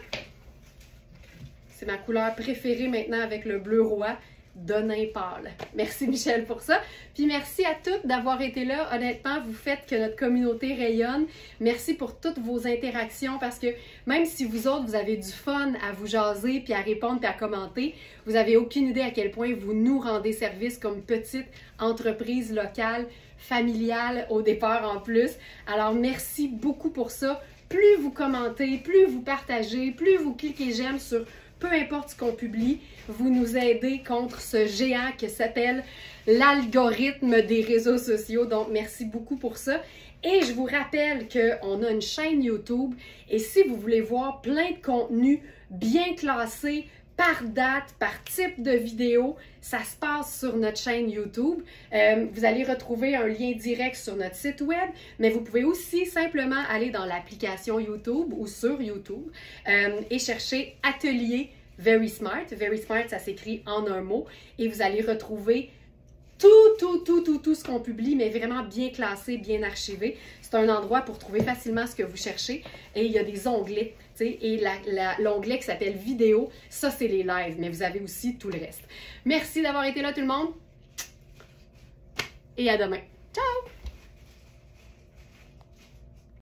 C'est ma couleur préférée maintenant avec le bleu roi. Donin Pâle. Merci Michel pour ça. Puis merci à toutes d'avoir été là. Honnêtement, vous faites que notre communauté rayonne. Merci pour toutes vos interactions parce que même si vous autres, vous avez du fun à vous jaser, puis à répondre, puis à commenter, vous n'avez aucune idée à quel point vous nous rendez service comme petite entreprise locale, familiale au départ en plus. Alors merci beaucoup pour ça. Plus vous commentez, plus vous partagez, plus vous cliquez j'aime sur peu importe ce qu'on publie, vous nous aidez contre ce géant qui s'appelle l'algorithme des réseaux sociaux. Donc, merci beaucoup pour ça. Et je vous rappelle qu'on a une chaîne YouTube et si vous voulez voir plein de contenus bien classés par date, par type de vidéo, ça se passe sur notre chaîne YouTube. Vous allez retrouver un lien direct sur notre site web, mais vous pouvez aussi simplement aller dans l'application YouTube ou sur YouTube et chercher Atelier Very Smart. Very Smart, ça s'écrit en un mot et vous allez retrouver tout ce qu'on publie, mais vraiment bien classé, bien archivé. C'est un endroit pour trouver facilement ce que vous cherchez et il y a des onglets, tu sais, et l'onglet qui s'appelle vidéo, ça c'est les lives, mais vous avez aussi tout le reste. Merci d'avoir été là tout le monde et à demain. Ciao!